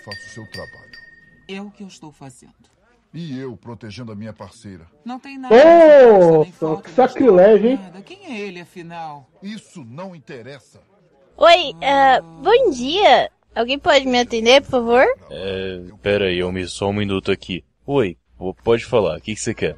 Faço o seu trabalho. É o que eu estou fazendo. E eu protegendo a minha parceira. Não tem nada. Que sacrilégio, hein? Quem é ele, afinal? Isso não interessa. Oi, bom dia. Alguém pode me atender, por favor? Pera aí, só um minuto aqui. Oi, pode falar, o que você quer?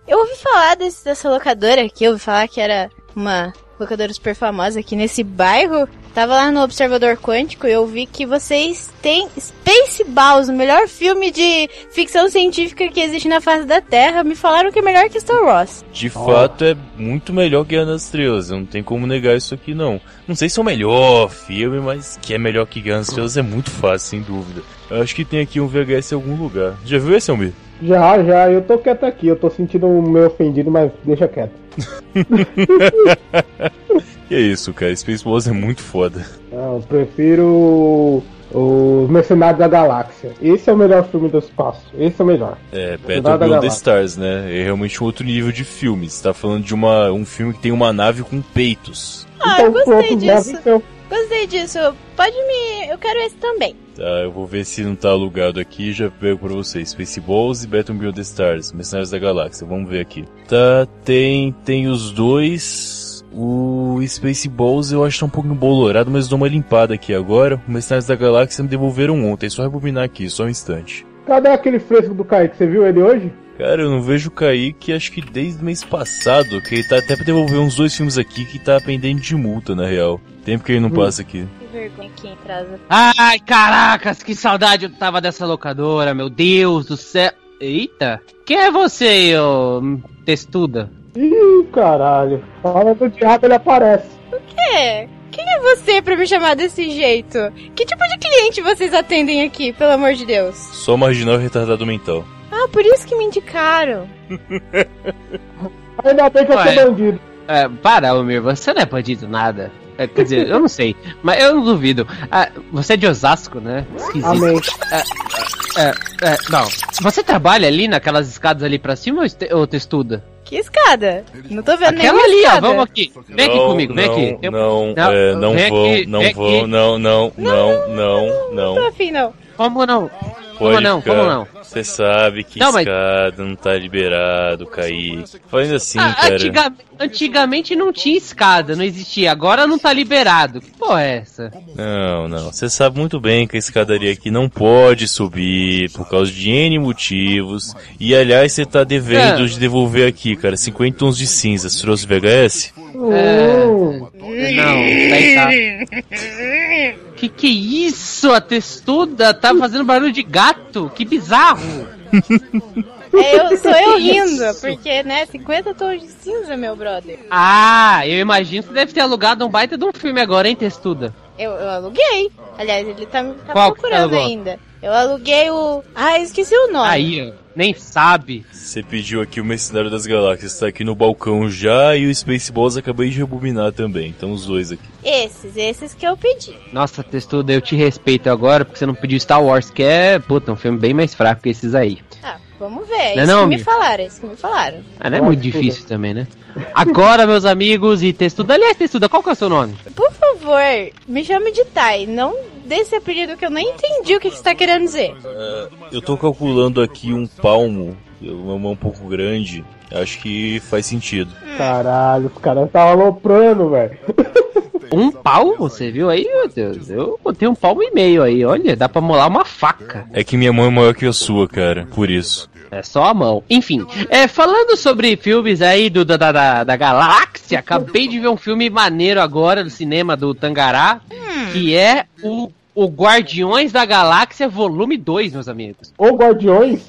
Eu ouvi falar dessa locadora aqui, eu ouvi falar que era uma locadora super famosa aqui nesse bairro. Tava lá no Observador Quântico e eu vi que vocês têm Spaceballs, o melhor filme de ficção científica que existe na face da Terra. Me falaram que é melhor que Star Wars. De fato, é muito melhor que Guerra nas Estrelas, não tem como negar isso aqui não. Não sei se é o melhor filme, mas que é melhor que Guerra nas Estrelas é muito fácil, sem dúvida. Eu acho que tem aqui um VHS em algum lugar. Já viu esse, Almir? Já, eu tô quieto aqui, eu tô sentindo meio ofendido, mas deixa quieto. Que é isso, cara, Spaceballs é muito foda. Eu prefiro os Mercenários da Galáxia. Esse é o melhor filme do espaço, esse é o melhor. Battle the Stars, né, é realmente um outro nível de filme. Você tá falando de um filme que tem uma nave com peitos. Eu gostei disso. Gostei disso. Eu quero esse também. Tá, eu vou ver se não tá alugado aqui e já pego pra vocês. Spaceballs e Battle Beyond the Stars, Mercenários da Galáxia, vamos ver aqui. Tá, tem os dois. O Spaceballs eu acho que tá um pouco embolorado, mas dou uma limpada aqui agora. O Mercenários da Galáxia me devolveram ontem, só rebobinar aqui, só um instante. Cadê aquele fresco do Kaique? Você viu ele hoje? Cara, eu não vejo o Kaique acho que desde o mês passado, que ele tá até pra devolver uns 2 filmes aqui que tá pendente de multa, na real. Tempo que ele não passa aqui. Que vergonha que atrasa. Ai, caracas, que saudade eu tava dessa locadora, meu Deus do céu. Eita, quem é você, ô testuda? Ih, caralho. Fala do diabo, ele aparece. O quê? Quem é você pra me chamar desse jeito? Que tipo de cliente vocês atendem aqui, pelo amor de Deus? Só marginal e retardado mental. Ah, por isso que me indicaram. Ainda bem que eu sou bandido. Para, Almir, você não é bandido nada. Quer dizer, eu não sei, mas eu não duvido. Você é de Osasco, né? Esquisito. Amém. Não, você trabalha ali naquelas escadas ali pra cima ou testuda? Que escada? Não tô vendo aquela nenhuma ali, escada. Ó, vamos aqui. Vem aqui comigo, vem aqui. Não Não tô afim, não. Como não? Como não? Você sabe que escada não tá liberado, Kaique. Falando assim, cara. Antigamente não tinha escada, não existia. Agora não tá liberado. Que porra é essa? Não. Você sabe muito bem que a escadaria aqui não pode subir por causa de N motivos. E aliás, você tá devendo de devolver aqui, cara, 50 tons de cinza. Você trouxe VHS? Não, daí tá. Que é isso? A testuda tá fazendo barulho de gato? Que bizarro! Sou eu rindo, porque, né, 50 tons de cinza, meu brother. Eu imagino que você deve ter alugado um baita de um filme agora, hein, testuda? Eu aluguei. Aliás, ele tá procurando ainda. Eu aluguei o... esqueci o nome. Aí, nem sabe. Você pediu aqui o Mercenário das Galáxias, tá aqui no balcão já, e o Spaceballs acabei de rebobinar também, então os dois aqui. Esses que eu pedi. Nossa, testuda, eu te respeito agora, porque você não pediu Star Wars, que é, um filme bem mais fraco que esses aí. Vamos ver, não, me falaram. Não é muito difícil também, né? Agora, meus amigos, e testuda, aliás, testuda, qual que é o seu nome? Por favor, me chame de Tai, não desse apelido que eu nem entendi o que você tá querendo dizer. Eu tô calculando aqui um palmo, uma mão um pouco grande, acho que faz sentido. Caralho, os caras estavam aloprando, velho. Um palmo, você viu aí, meu Deus? Eu botei 1,5 palmo aí, olha, dá pra molar uma faca. É que minha mão é maior que a sua, cara, por isso. É só a mão. Enfim, falando sobre filmes aí da galáxia, acabei de ver um filme maneiro agora no cinema do Tangará, que é o Guardiões da Galáxia Volume 2, meus amigos. O Guardiões?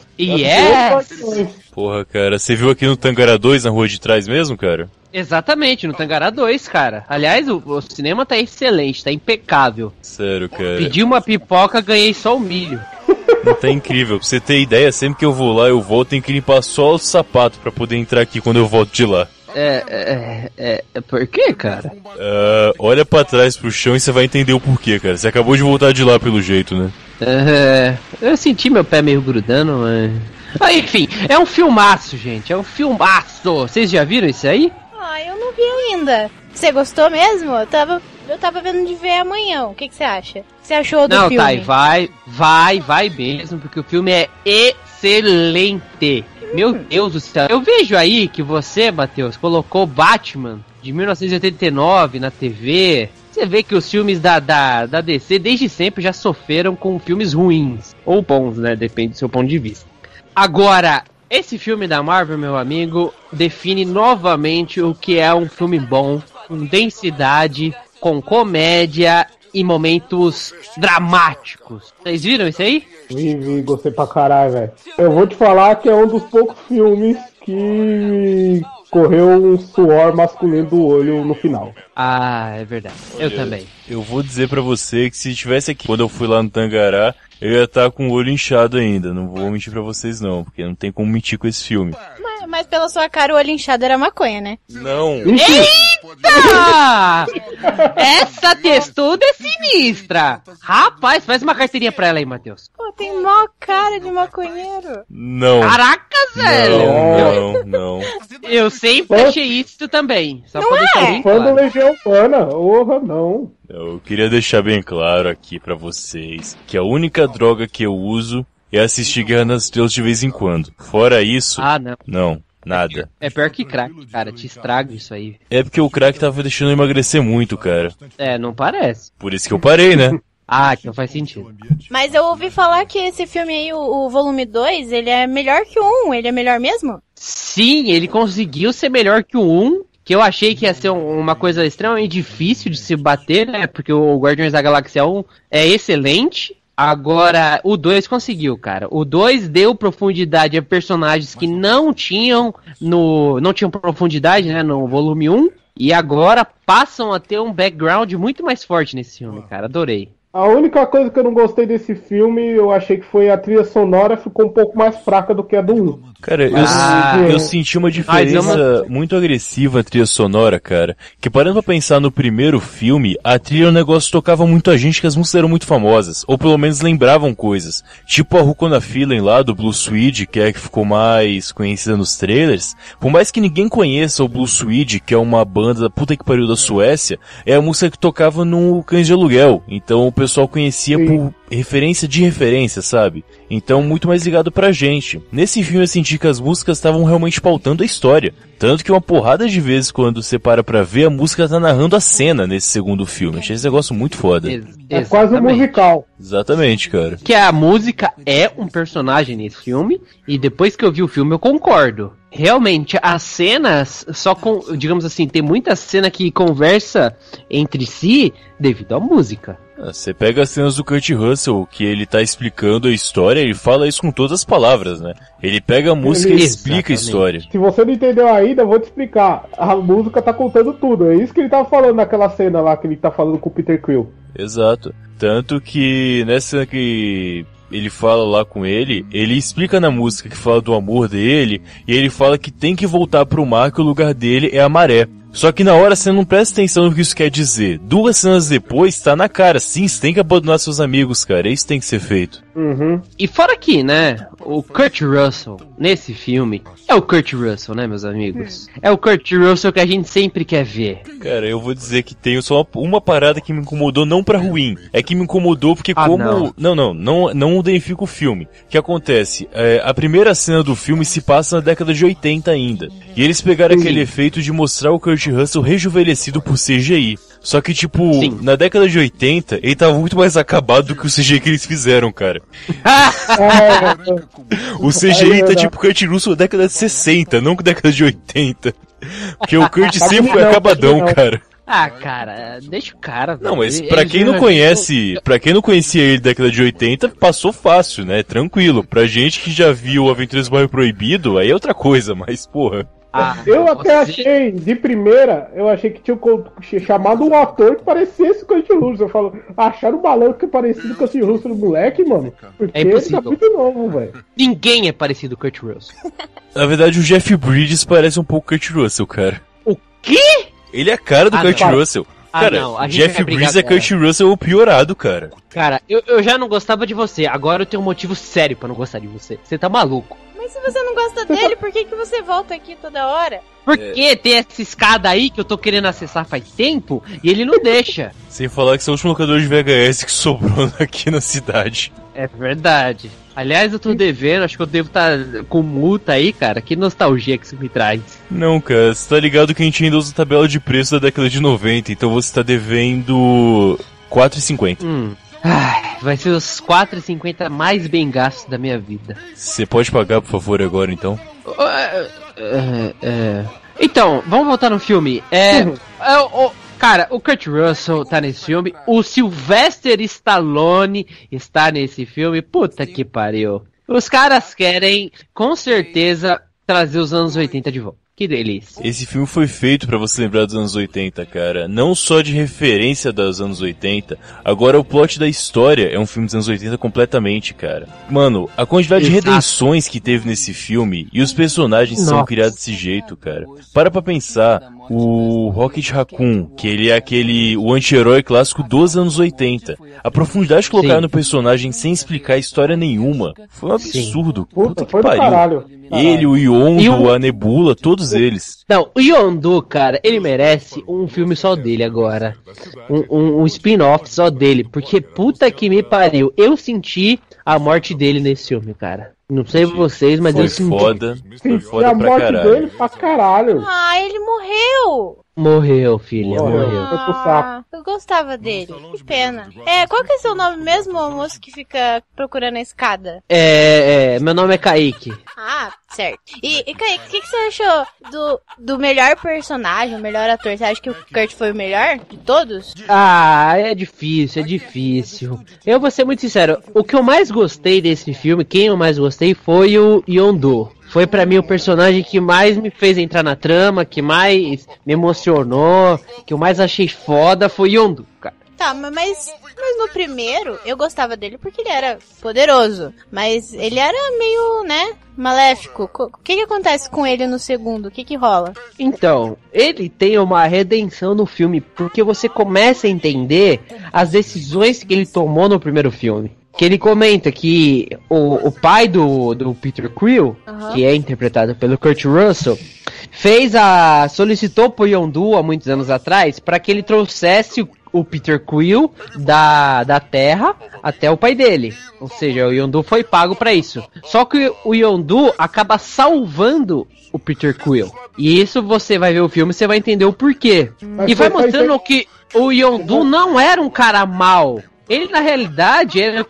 Porra, cara, você viu aqui no Tangará 2, na rua de trás mesmo, cara? Exatamente, no Tangará 2, cara. Aliás, o cinema tá excelente, tá impecável. Sério, cara. Pedi uma pipoca, ganhei só o milho. Tá incrível, pra você ter ideia, sempre que eu vou lá, eu volto, tenho que limpar só o sapato pra poder entrar aqui quando eu volto de lá. Por quê, cara? Olha pra trás pro chão e você vai entender o porquê, cara. Você acabou de voltar de lá pelo jeito, né? Eu senti meu pé meio grudando, mas... enfim, é um filmaço, gente, é um filmaço. Vocês já viram isso aí? Eu não vi ainda. Você gostou mesmo? Eu tava Eu tava vendo de ver amanhã. O que você acha? O que você achou do filme? Não, Thay, vai mesmo, porque o filme é excelente. Meu Deus do céu. Eu vejo aí que você, Matheus, colocou Batman de 1989 na TV. Você vê que os filmes da DC desde sempre já sofreram com filmes ruins. Ou bons, né? Depende do seu ponto de vista. Agora, esse filme da Marvel, meu amigo, define novamente o que é um filme bom, com densidade, com comédia e momentos dramáticos. Vocês viram isso aí? Vi, gostei pra caralho, velho. Eu vou te falar que é um dos poucos filmes que correu um suor masculino do olho no final. Ah, é verdade. Olha, eu também. Eu vou dizer pra você que se estivesse aqui quando eu fui lá no Tangará, eu ia estar com o olho inchado ainda. Não vou mentir pra vocês não, porque não tem como mentir com esse filme. Mas pela sua cara, o olho inchado era maconha, né? Não. Eita! Essa textuda é sinistra! Rapaz, faz uma carteirinha pra ela aí, Matheus. Pô, tem mó cara de maconheiro. Não. Caraca, velho! Não. Eu sempre achei isso também. Só pra deixar bem Fã do claro. Legião Urbana, porra, não. Eu queria deixar bem claro aqui pra vocês que a única droga que eu uso é assistir Guerra nas Estrelas de vez em quando. Fora isso, Ah, não. não, nada. É pior que crack, cara. Te estraga isso aí. É porque o crack tava deixando eu emagrecer muito, cara. É, não parece. Por isso que eu parei, né? Ah, então faz sentido. Mas eu ouvi falar que esse filme aí, o volume 2, ele é melhor que o 1. Ele é melhor mesmo? Sim, ele conseguiu ser melhor que o 1, que eu achei que ia ser uma coisa extremamente difícil de se bater, né? Porque o Guardiões da Galáxia 1 é excelente. Agora, o 2 conseguiu, cara. O 2 deu profundidade a personagens que não tinham profundidade, né, no volume 1. E agora passam a ter um background muito mais forte nesse filme, cara. Adorei. A única coisa que eu não gostei desse filme, eu achei que foi a trilha sonora, ficou um pouco mais fraca do que a do 1. Cara, eu senti uma Mas diferença muito agressiva na trilha sonora, cara. Que parando pra pensar no primeiro filme, a trilha, o negócio tocava muito a gente, que as músicas eram muito famosas. Ou pelo menos lembravam coisas. Tipo a Rukona Feeling lá, do Blue Swede, que é a que ficou mais conhecida nos trailers. Por mais que ninguém conheça o Blue Swede, que é uma banda da puta que pariu da Suécia, é a música que tocava no Cães de Aluguel. Então o pessoal conhecia por referência de referência, sabe? Então muito mais ligado pra gente. Nesse filme eu senti que as músicas estavam realmente pautando a história. Tanto que uma porrada de vezes quando você para pra ver, a música tá narrando a cena nesse segundo filme. Achei esse negócio muito foda. É quase um musical. Exatamente, cara. Que a música é um personagem nesse filme, e depois que eu vi o filme eu concordo. Realmente, as cenas, digamos assim, tem muita cena que conversa entre si devido à música. Você pega as cenas do Kurt Russell, que ele tá explicando a história, ele fala isso com todas as palavras, né? Ele pega a música e explica a história. Se você não entendeu ainda, eu vou te explicar. A música tá contando tudo. É isso que ele tava falando naquela cena lá que ele tá falando com o Peter Quill. Exato. Tanto que nessa que ele fala lá com ele explica na música que fala do amor dele, e ele fala que tem que voltar pro mar, que o lugar dele é a maré. Só que na hora você não presta atenção no que isso quer dizer. 2 cenas depois, tá na cara. Sim, você tem que abandonar seus amigos, cara. Isso tem que ser feito. Uhum. E fora que, né, o Kurt Russell, nesse filme, é o Kurt Russell, né, meus amigos? É o Kurt Russell que a gente sempre quer ver. Cara, eu vou dizer que tem só uma parada que me incomodou, não pra ruim. É que me incomodou porque não identifica o filme. O que acontece? A primeira cena do filme se passa na década de 80 ainda. E eles pegaram aquele efeito de mostrar o Kurt Russell rejuvenescido por CGI. Só que, tipo, na década de 80, ele tava muito mais acabado do que o CGI que eles fizeram, cara. O CGI tá tipo Kurt Russell da década de 60, não com década de 80. Porque o Kurt sempre foi acabadão, cara. Ah, cara, deixa o cara. Não, mas pra quem não conhecia ele da década de 80, passou fácil, né? Tranquilo. Pra gente que já viu Aventuras do Bairro Proibido, aí é outra coisa, mas porra. Eu até achei, de primeira, eu achei que tinha chamado um ator que parecesse com o Kurt Russell. Eu falo, acharam um maluco que é parecido com o Kurt Russell do moleque, mano? Porque é impossível. Ele tá muito novo, velho. Ninguém é parecido com o Kurt Russell. Na verdade, o Jeff Bridges parece um pouco Kurt Russell, cara. O quê? Ele é a cara do Kurt Russell. Cara, Jeff Bridges é Kurt Russell piorado, cara. Cara, eu já não gostava de você, agora eu tenho um motivo sério pra não gostar de você. Você tá maluco. Mas se você não gosta dele, por que você volta aqui toda hora? Porque tem essa escada aí que eu tô querendo acessar faz tempo e ele não deixa. Sem falar que esse é o último locador de VHS que sobrou aqui na cidade. É verdade. Aliás, eu tô devendo, acho que eu devo estar com multa aí, cara. Que nostalgia que isso me traz. Não, cara, você tá ligado que a gente ainda usa tabela de preço da década de 90, então você tá devendo R$4,50. Ai, vai ser os R$4,50 mais bem gastos da minha vida. Você pode pagar, por favor, agora, então? Então, vamos voltar no filme. Cara, o Kurt Russell tá nesse filme. O Sylvester Stallone está nesse filme. Puta que pariu. Os caras querem, com certeza, trazer os anos 80 de volta. Que delícia. Esse filme foi feito pra você lembrar dos anos 80, cara. Não só de referência dos anos 80. Agora o plot da história é um filme dos anos 80 completamente, cara. Mano, a quantidade de redenções que teve nesse filme e os personagens são criados desse jeito, cara. Para pra pensar, o Rocket Raccoon, que ele é o anti-herói clássico dos anos 80. A profundidade que colocaram no personagem sem explicar história nenhuma foi um absurdo. Puta que pariu. Caralho. Ele, o Yondu, a Nebula, todos eles. Não, o Yondu, cara, ele merece um filme só dele agora. Um spin-off só dele. Porque puta que me pariu. Eu senti a morte dele nesse filme, cara. Não sei vocês, mas foi eu senti. Foi foda pra caralho. A morte dele pra caralho. Ah, ele morreu. Morreu, filha, morreu. Foi pro saco. Eu gostava dele. Que pena. Qual que é seu nome mesmo, moço que fica procurando a escada? Meu nome é Kaique. Ah, certo. E Kaique, o que você achou do melhor personagem, o melhor ator? Você acha que o Kurt foi o melhor de todos? Ah, é difícil. Eu vou ser muito sincero, o que eu mais gostei desse filme, quem eu mais gostei foi o Yondu. Foi pra mim o personagem que mais me fez entrar na trama, que mais me emocionou, que eu mais achei foda foi Yondu, cara. Tá, mas no primeiro eu gostava dele porque ele era poderoso, mas ele era meio, né, maléfico. O que acontece com ele no segundo? O que rola? Então, ele tem uma redenção no filme, porque você começa a entender as decisões que ele tomou no primeiro filme. Que ele comenta que o pai do Peter Quill, que é interpretado pelo Kurt Russell, solicitou pro Yondu há muitos anos atrás para que ele trouxesse o Peter Quill da Terra até o pai dele. Ou seja, o Yondu foi pago para isso. Só que o Yondu acaba salvando o Peter Quill. E isso você vai ver o filme, você vai entender o porquê. E vai mostrando que o Yondu não era um cara mau. Ele, na realidade, era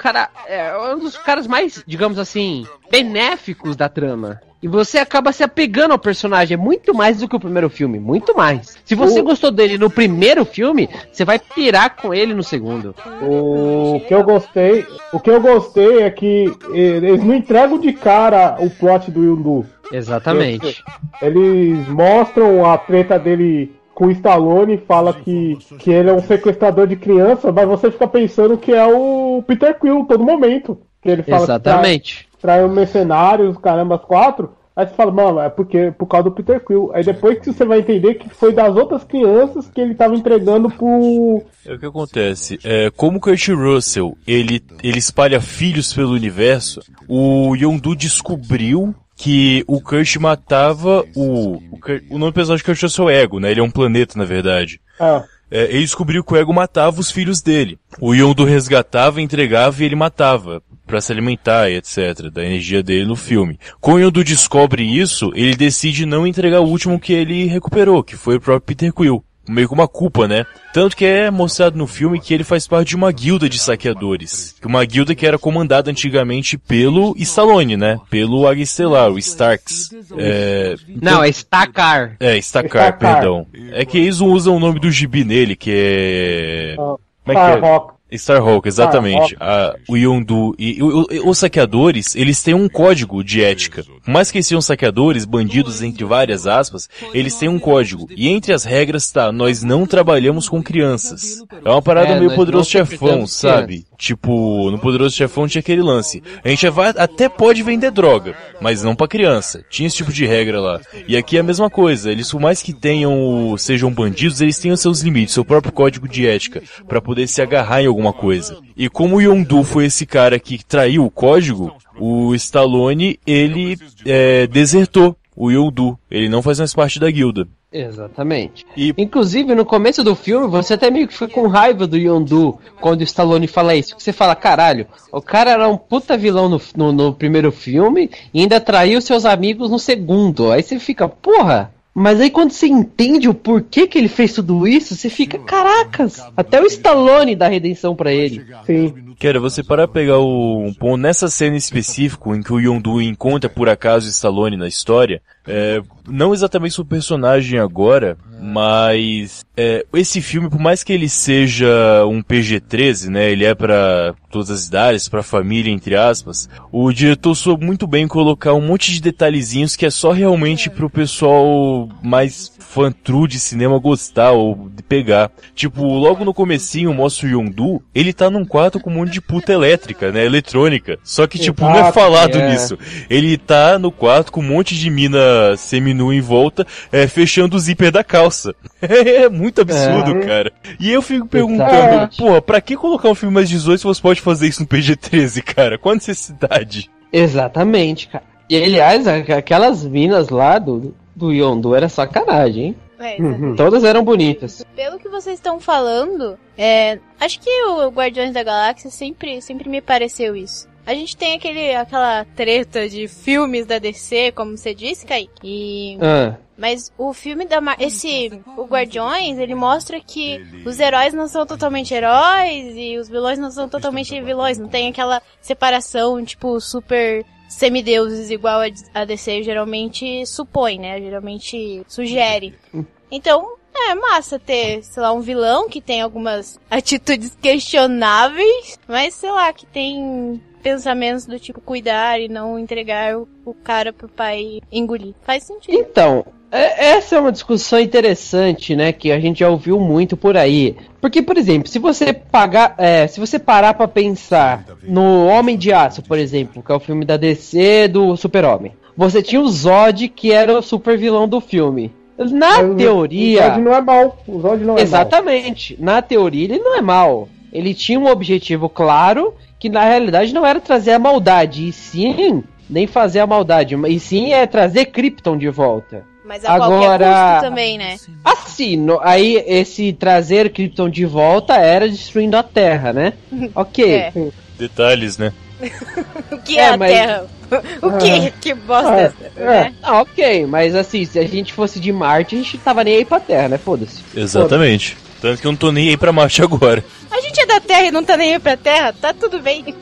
um dos caras mais, digamos assim, benéficos da trama. E você acaba se apegando ao personagem muito mais do que o primeiro filme, muito mais. Se você gostou dele no primeiro filme, você vai pirar com ele no segundo. O que eu gostei é que eles não entregam de cara o plot do Yondu. Exatamente. Eles mostram a treta dele com o Stallone, fala que ele é um sequestrador de criança, mas você fica pensando que é o Peter Quill todo momento. Que ele fala exatamente. Que trai um mercenário, os carambas 4. Aí você fala, mano, é por causa do Peter Quill. Aí depois que você vai entender que foi das outras crianças que ele tava entregando pro... O que acontece? Como o Kurt Russell, ele espalha filhos pelo universo, o Yondu descobriu que o Kurt matava o nome do personagem que Kurt Russell é Ego, né? Ele é um planeta, na verdade. Ele descobriu que o Ego matava os filhos dele. O Yondu resgatava, entregava e ele matava pra se alimentar e etc, da energia dele no filme. Quando o Yondu descobre isso, ele decide não entregar o último que ele recuperou, que foi o próprio Peter Quill. Meio com uma culpa, né? Tanto que é mostrado no filme que ele faz parte de uma guilda de saqueadores. Uma guilda que era comandada antigamente pelo Stallone, né? Pelo Águia Estelar, o Starks. Não, é Stakar. Stakar, perdão. É que eles não usam o nome do gibi nele, que é... Starhawk, exatamente. O Yondu e os saqueadores, eles têm um código de ética. Por mais que eles sejam saqueadores, bandidos, entre várias aspas, eles têm um código. E entre as regras nós não trabalhamos com crianças. É uma parada meio Poderoso Chefão, sabe? Tipo, no Poderoso Chefão tinha aquele lance. A gente até pode vender droga, mas não pra criança. Tinha esse tipo de regra lá. E aqui é a mesma coisa. Eles, por mais que sejam bandidos, eles têm os seus limites, seu próprio código de ética, pra poder se agarrar em alguma coisa. E como o Yondu foi esse cara que traiu o código, o Stallone, ele desertou o Yondu. Ele não faz mais parte da guilda. Exatamente. Inclusive, no começo do filme, você até meio que fica com raiva do Yondu quando o Stallone fala isso. Você fala, caralho, o cara era um puta vilão no primeiro filme e ainda traiu seus amigos no segundo. Aí você fica, porra... Mas aí quando você entende o porquê que ele fez tudo isso, você fica, caracas, até o Stallone dá redenção pra ele. Sim. Cara, você para pegar um ponto nessa cena específica em que o Yondu encontra por acaso o Stallone na história, não exatamente o personagem agora, mas esse filme, por mais que ele seja um PG-13, né, ele é pra todas as idades, pra família, entre aspas, o diretor soube muito bem colocar um monte de detalhezinhos que é só realmente pro pessoal mais fã-true de cinema gostar ou de pegar. Tipo, logo no comecinho mostra o Yondu, ele tá num quarto com um monte de puta elétrica, né, eletrônica. Só que, tipo, não é falado nisso. Ele tá no quarto com um monte de mina seminua em volta, fechando o zíper da calça. É muito absurdo, cara. E eu fico perguntando, porra, pra que colocar um filme mais 18 se você pode fazer isso no PG-13, cara? Qual a necessidade? Exatamente, cara. E, aliás, aquelas minas lá do Yondu era sacanagem, hein? Todas eram bonitas. Pelo que vocês estão falando, acho que o Guardiões da Galáxia sempre me pareceu isso. A gente tem aquela treta de filmes da DC, como você disse, Kaique. Mas o filme o Guardiões, ele mostra que os heróis não são totalmente heróis e os vilões não são totalmente vilões. Não tem aquela separação, tipo, super semideuses igual a DC geralmente supõe, né? Geralmente sugere. Então, é massa ter, sei lá, um vilão que tem algumas atitudes questionáveis, mas, sei lá, que tem pensamentos do tipo cuidar e não entregar o cara pro pai engolir. Faz sentido. Então, essa é uma discussão interessante, né, que a gente já ouviu muito por aí. Porque, por exemplo, se você parar pra pensar no Homem de Aço, por exemplo, que é o filme da DC do Super-Homem, você tinha o Zod, que era o super vilão do filme. Na teoria... O Zod não é mal. O Zod não é exatamente. Mal. Na teoria, ele não é mal. Ele tinha um objetivo claro, que na realidade não era trazer a maldade, e sim, nem fazer a maldade, e sim trazer Krypton de volta. Mas a qualquer custo também, né? Assim, aí esse trazer Krypton de volta era destruindo a Terra, né? Ok. Detalhes, né? O que é a Terra? O que? Que bosta né? Ok, mas assim, se a gente fosse de Marte, a gente tava nem aí pra Terra, né? Foda-se. Exatamente. Tanto que eu não tô nem aí pra Marte agora. A gente é da Terra e não tá nem aí pra Terra, tá tudo bem.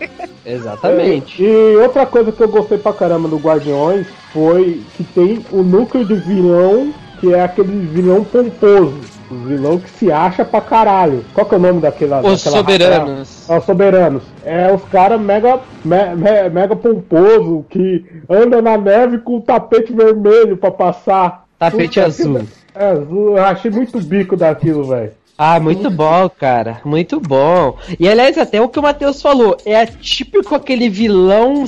Exatamente. E outra coisa que eu gostei pra caramba do Guardiões foi que tem o núcleo de vilão, que é aquele vilão pomposo. O vilão que se acha pra caralho. Qual que é o nome daquela... Os Soberanos. Os Soberanos. É os caras mega pomposo, que anda na neve com o tapete vermelho pra passar. Tapete azul. Azul. Eu achei muito bico daquilo, velho. Ah, muito bom, cara. Muito bom. E, aliás, até o que o Matheus falou. É típico aquele vilão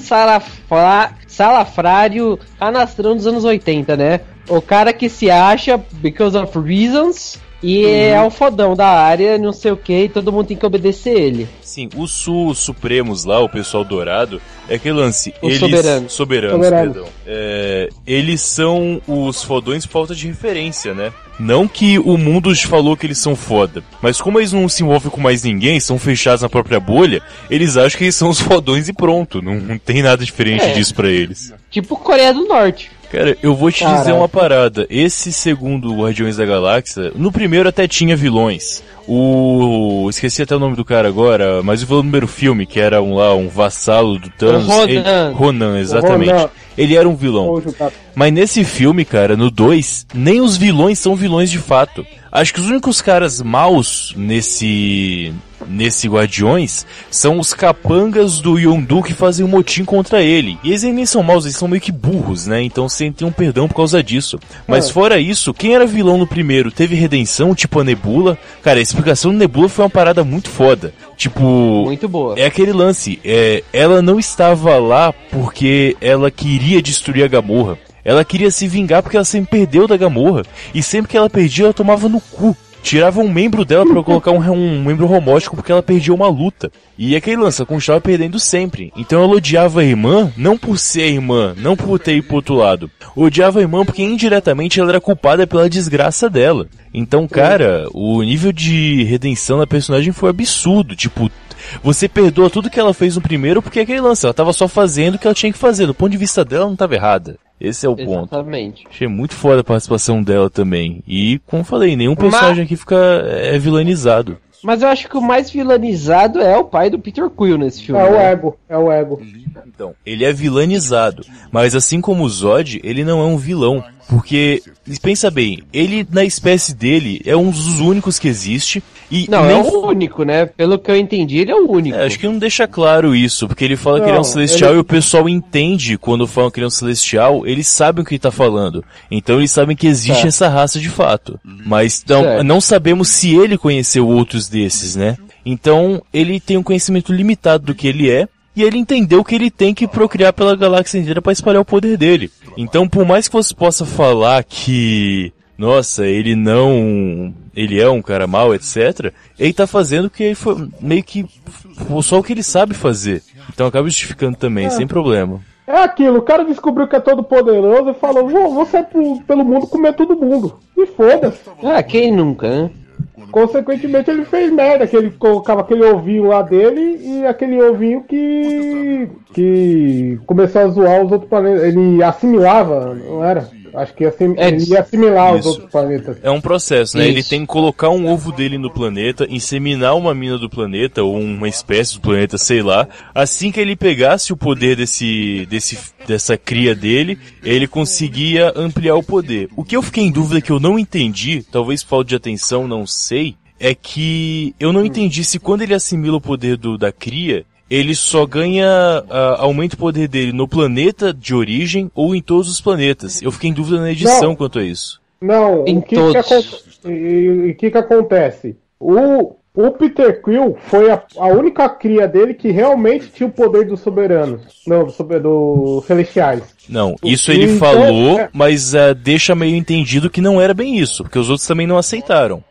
salafrário canastrão dos anos 80, né? O cara que se acha because of reasons e é o fodão da área, não sei o que, e todo mundo tem que obedecer ele. Sim, os Supremos lá, o pessoal dourado, é aquele lance. Os Soberanos, perdão. Eles são os fodões por falta de referência, né? Não que o mundo falou que eles são foda, mas como eles não se envolvem com mais ninguém, são fechados na própria bolha, eles acham que eles são os fodões e pronto. Não tem nada diferente disso pra eles. Tipo Coreia do Norte. Cara, eu vou te dizer uma parada. Esse segundo Guardiões da Galáxia, no primeiro até tinha vilões. Esqueci até o nome do cara agora, mas o vilão do primeiro filme, que era um vassalo do Thanos. Ronan, exatamente. Ronan. Ele era um vilão. Mas nesse filme, cara, no 2, nem os vilões são vilões de fato. Acho que os únicos caras maus nesse Guardiões são os capangas do Yondu que fazem um motim contra ele. E eles nem são maus, eles são meio que burros, né? Então sentem um perdão por causa disso. Mas fora isso, quem era vilão no primeiro teve redenção, tipo a Nebula. Cara, a explicação do Nebula foi uma parada muito foda. Tipo... Muito boa. É aquele lance, ela não estava lá porque ela queria destruir a Gamorra. Ela queria se vingar porque ela sempre perdeu da Gamorra. E sempre que ela perdia, ela tomava no cu. Tirava um membro dela pra colocar um membro robótico porque ela perdia uma luta. E aquele lance, ela continuava perdendo sempre. Então ela odiava a irmã, não por ser irmã, não por ter ido pro outro lado. Odiava a irmã porque indiretamente ela era culpada pela desgraça dela. Então, cara, o nível de redenção da personagem foi absurdo. Tipo, você perdoa tudo que ela fez no primeiro porque aquele lance, ela tava só fazendo o que ela tinha que fazer. Do ponto de vista dela, não tava errada. Esse é o ponto. Exatamente. Achei muito foda a participação dela também. E, como falei, nenhum personagem aqui fica vilanizado. Mas eu acho que o mais vilanizado é o pai do Peter Quill nesse filme. É o Ego. Então, ele é vilanizado. Mas assim como o Zod, ele não é um vilão. Porque, pensa bem, ele na espécie dele é um dos únicos que existe. E não, é o único, né? Pelo que eu entendi, ele é o único. Acho que não deixa claro isso, porque ele fala que ele é um celestial e o pessoal entende quando falam que ele é um celestial, eles sabem o que ele tá falando. Então eles sabem que existe essa raça de fato. Mas não sabemos se ele conheceu outros desses, né? Então ele tem um conhecimento limitado do que ele é, e ele entendeu que ele tem que procriar pela galáxia inteira para espalhar o poder dele. Então, por mais que você possa falar que, nossa, ele é um cara mau, etc., ele tá fazendo o que foi meio que só o que ele sabe fazer. Então acaba justificando também, sem problema. É aquilo, o cara descobriu que é todo poderoso e falou, vou sair pelo mundo comer todo mundo. E foda-se. Ah, quem nunca, né? Consequentemente ele fez merda, que ele colocava aquele ovinho lá dele e aquele ovinho que começou a zoar os outros planetas. Ele assimilava, não era? Acho que ele ia assimilar os outros planetas. É um processo, né? Isso. Ele tem que colocar um ovo dele no planeta, inseminar uma mina do planeta, ou uma espécie do planeta, sei lá. Assim que ele pegasse o poder dessa cria dele, ele conseguia ampliar o poder. O que eu fiquei em dúvida que eu não entendi, talvez falta de atenção, não sei, é que eu não entendi se quando ele assimila o poder da cria, ele só ganha aumenta o poder dele no planeta de origem ou em todos os planetas. Eu fiquei em dúvida na edição quanto a isso. Não, o que acontece? O Peter Quill foi a única cria dele que realmente tinha o poder dos soberanos. Não, dos celestiais. Não, isso ele falou, mas deixa meio entendido que não era bem isso, porque os outros também não aceitaram.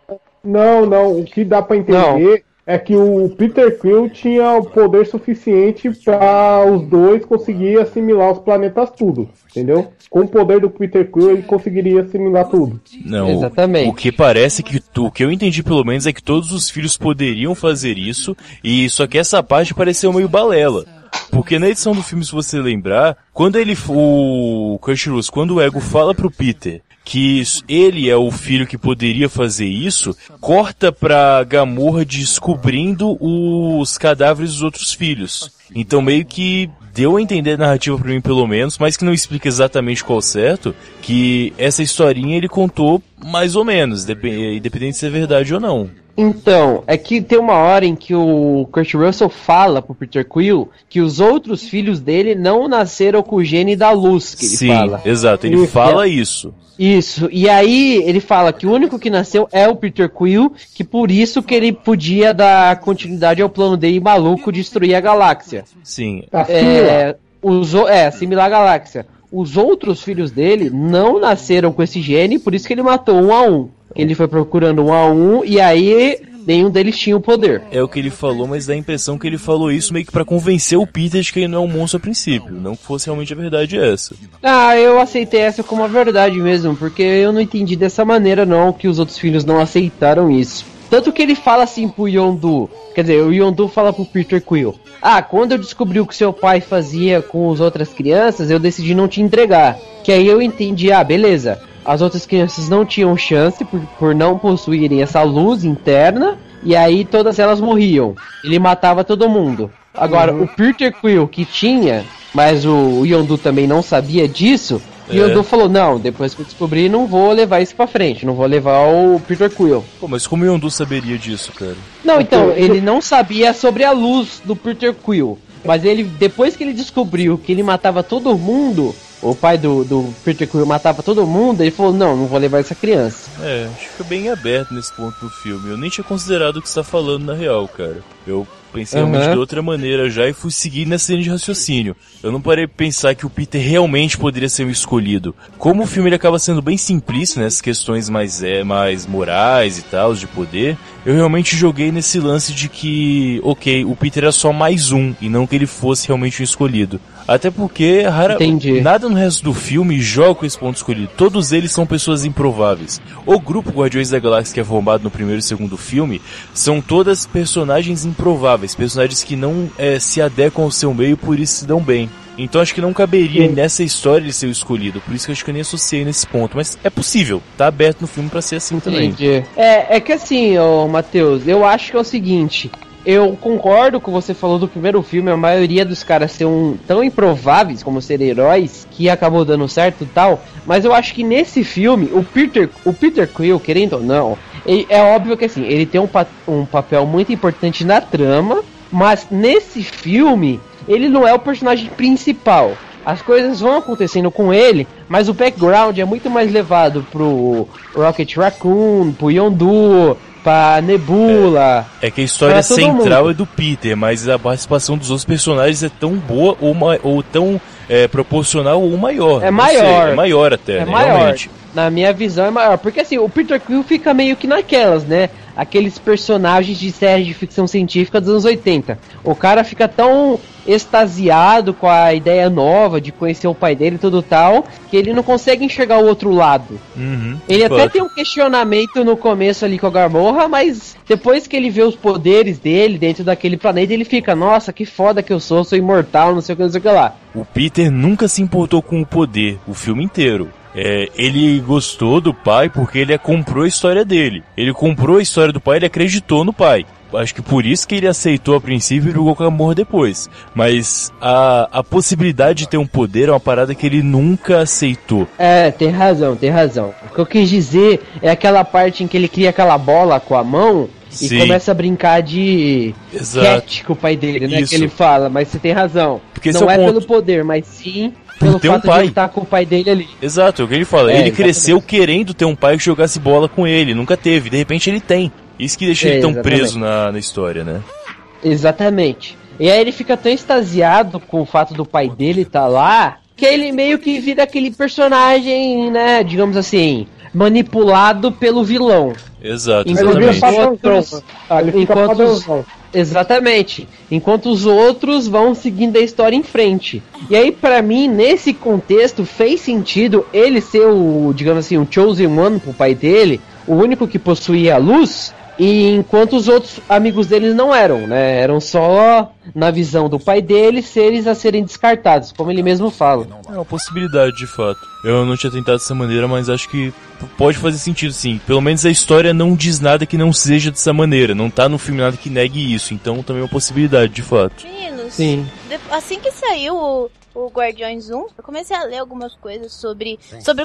Não, o que dá pra entender é que o Peter Quill tinha o poder suficiente para os dois conseguirem assimilar os planetas tudo, entendeu? Com o poder do Peter Quill ele conseguiria assimilar tudo. Não, exatamente. O que parece que o que eu entendi pelo menos é que todos os filhos poderiam fazer isso, e só que essa parte pareceu meio balela. Porque na edição do filme, se você lembrar, quando o Kurt Russell, quando o Ego fala pro Peter que ele é o filho que poderia fazer isso, corta pra Gamorra descobrindo os cadáveres dos outros filhos. Então meio que deu a entender a narrativa pra mim pelo menos, mas que não explica exatamente qual certo, que essa historinha ele contou mais ou menos, independente se é verdade ou não. Então, é que tem uma hora em que o Kurt Russell fala pro Peter Quill que os outros filhos dele não nasceram com o gene da luz, que ele fala. Sim, exato, ele fala isso. Isso, e aí ele fala que o único que nasceu é o Peter Quill, que por isso que ele podia dar continuidade ao plano dele maluco de destruir a galáxia. Sim. Assimilar a galáxia. Os outros filhos dele não nasceram com esse gene, por isso que ele matou um a um. Ele foi procurando um a um, e aí nenhum deles tinha o poder. É o que ele falou, mas dá a impressão que ele falou isso meio que pra convencer o Peter de que ele não é um monstro a princípio. Não que fosse realmente a verdade essa. Ah, eu aceitei essa como a verdade mesmo, porque eu não entendi dessa maneira não, que os outros filhos não aceitaram isso. Tanto que ele fala assim pro Yondu, quer dizer, o Yondu fala pro Peter Quill: ah, quando eu descobri o que seu pai fazia com as outras crianças, eu decidi não te entregar. Que aí eu entendi, beleza, as outras crianças não tinham chance por não possuírem essa luz interna, e aí todas elas morriam. Ele matava todo mundo. Agora, o Peter Quill que tinha, mas o Yondu também não sabia disso, E o Du falou, não, depois que eu descobri, não vou levar isso pra frente, não vou levar o Peter Quill. Pô, mas como o Yondu saberia disso, cara? Não, então, ele não sabia sobre a luz do Peter Quill. Mas ele, depois que ele descobriu que ele matava todo mundo, o pai do Peter Quill matava todo mundo, ele falou, não vou levar essa criança. Acho que fica bem aberto nesse ponto do filme. Eu nem tinha considerado o que você tá falando na real, cara. Eu pensei realmente de outra maneira já e fui seguir nessa linha de raciocínio. Eu não parei pra pensar que o Peter realmente poderia ser o escolhido. Como o filme ele acaba sendo bem simplista nessas questões mais morais e tal, de poder, eu realmente joguei nesse lance de que, ok, o Peter era só mais um, e não que ele fosse realmente o escolhido. Até porque nada no resto do filme joga com esse ponto escolhido. Todos eles são pessoas improváveis. O grupo Guardiões da Galáxia que é formado no primeiro e segundo filme são todas personagens improváveis, personagens que não se adequam ao seu meio e por isso se dão bem. Então acho que não caberia nessa história ele ser o escolhido. Por isso que eu acho que eu nem associei nesse ponto. Mas é possível, tá aberto no filme pra ser assim também. É que assim, Matheus, eu acho que é o seguinte... Eu concordo com o que você falou do primeiro filme, a maioria dos caras são tão improváveis como ser heróis, que acabou dando certo e tal, mas eu acho que nesse filme, o Peter Quill, querendo ou não, é óbvio que assim, ele tem um papel muito importante na trama, mas nesse filme, ele não é o personagem principal. As coisas vão acontecendo com ele, mas o background é muito mais levado pro Rocket Raccoon, pro Yondu, pra Nebula. É que a história central é do Peter, mas a participação dos outros personagens é tão boa ou tão proporcional ou maior. É maior. É maior até, é né? Maior. Realmente. Na minha visão é maior, porque assim, o Peter Quill fica meio que naquelas, né? Aqueles personagens de série de ficção científica dos anos 80. O cara fica tão extasiado com a ideia nova de conhecer o pai dele e tudo tal, que ele não consegue enxergar o outro lado. Ele até tem um questionamento no começo ali com a Gamorra, mas depois que ele vê os poderes dele dentro daquele planeta, ele fica, nossa, que foda que eu sou imortal, não sei o que lá. O Peter nunca se importou com o poder, o filme inteiro. Ele gostou do pai porque ele comprou a história dele. Ele comprou a história do pai, ele acreditou no pai. Acho que por isso que ele aceitou a princípio e brigou com a Gamorra depois. Mas a possibilidade de ter um poder é uma parada que ele nunca aceitou. Tem razão. O que eu quis dizer é aquela parte em que ele cria aquela bola com a mão e começa a brincar de cat com o pai dele, né? Isso. Que ele fala, mas você tem razão. Porque não é pelo poder, mas sim... pelo fato de ele estar com o pai dele ali. Exato, é o que ele fala. Ele cresceu querendo ter um pai que jogasse bola com ele. Nunca teve. De repente ele tem. Isso que deixa ele tão preso na história, né? Exatamente. E aí ele fica tão extasiado com o fato do pai dele estar lá, que ele meio que vira aquele personagem, né, digamos assim, manipulado pelo vilão. Exato, exatamente. Enquanto os outros vão seguindo a história em frente. E aí, pra mim, nesse contexto, fez sentido ele ser o, digamos assim, o Chosen One pro pai dele, o único que possuía a luz, e enquanto os outros amigos deles não eram, né? Eram só, na visão do pai dele, seres a serem descartados, como ele mesmo fala. É uma possibilidade, de fato. Eu não tinha tentado dessa maneira, mas acho que pode fazer sentido, sim. Pelo menos a história não diz nada que não seja dessa maneira. Não tá no filme nada que negue isso. Então também é uma possibilidade, de fato. Meninos, sim. Assim que saiu o Guardiões 1, eu comecei a ler algumas coisas sobre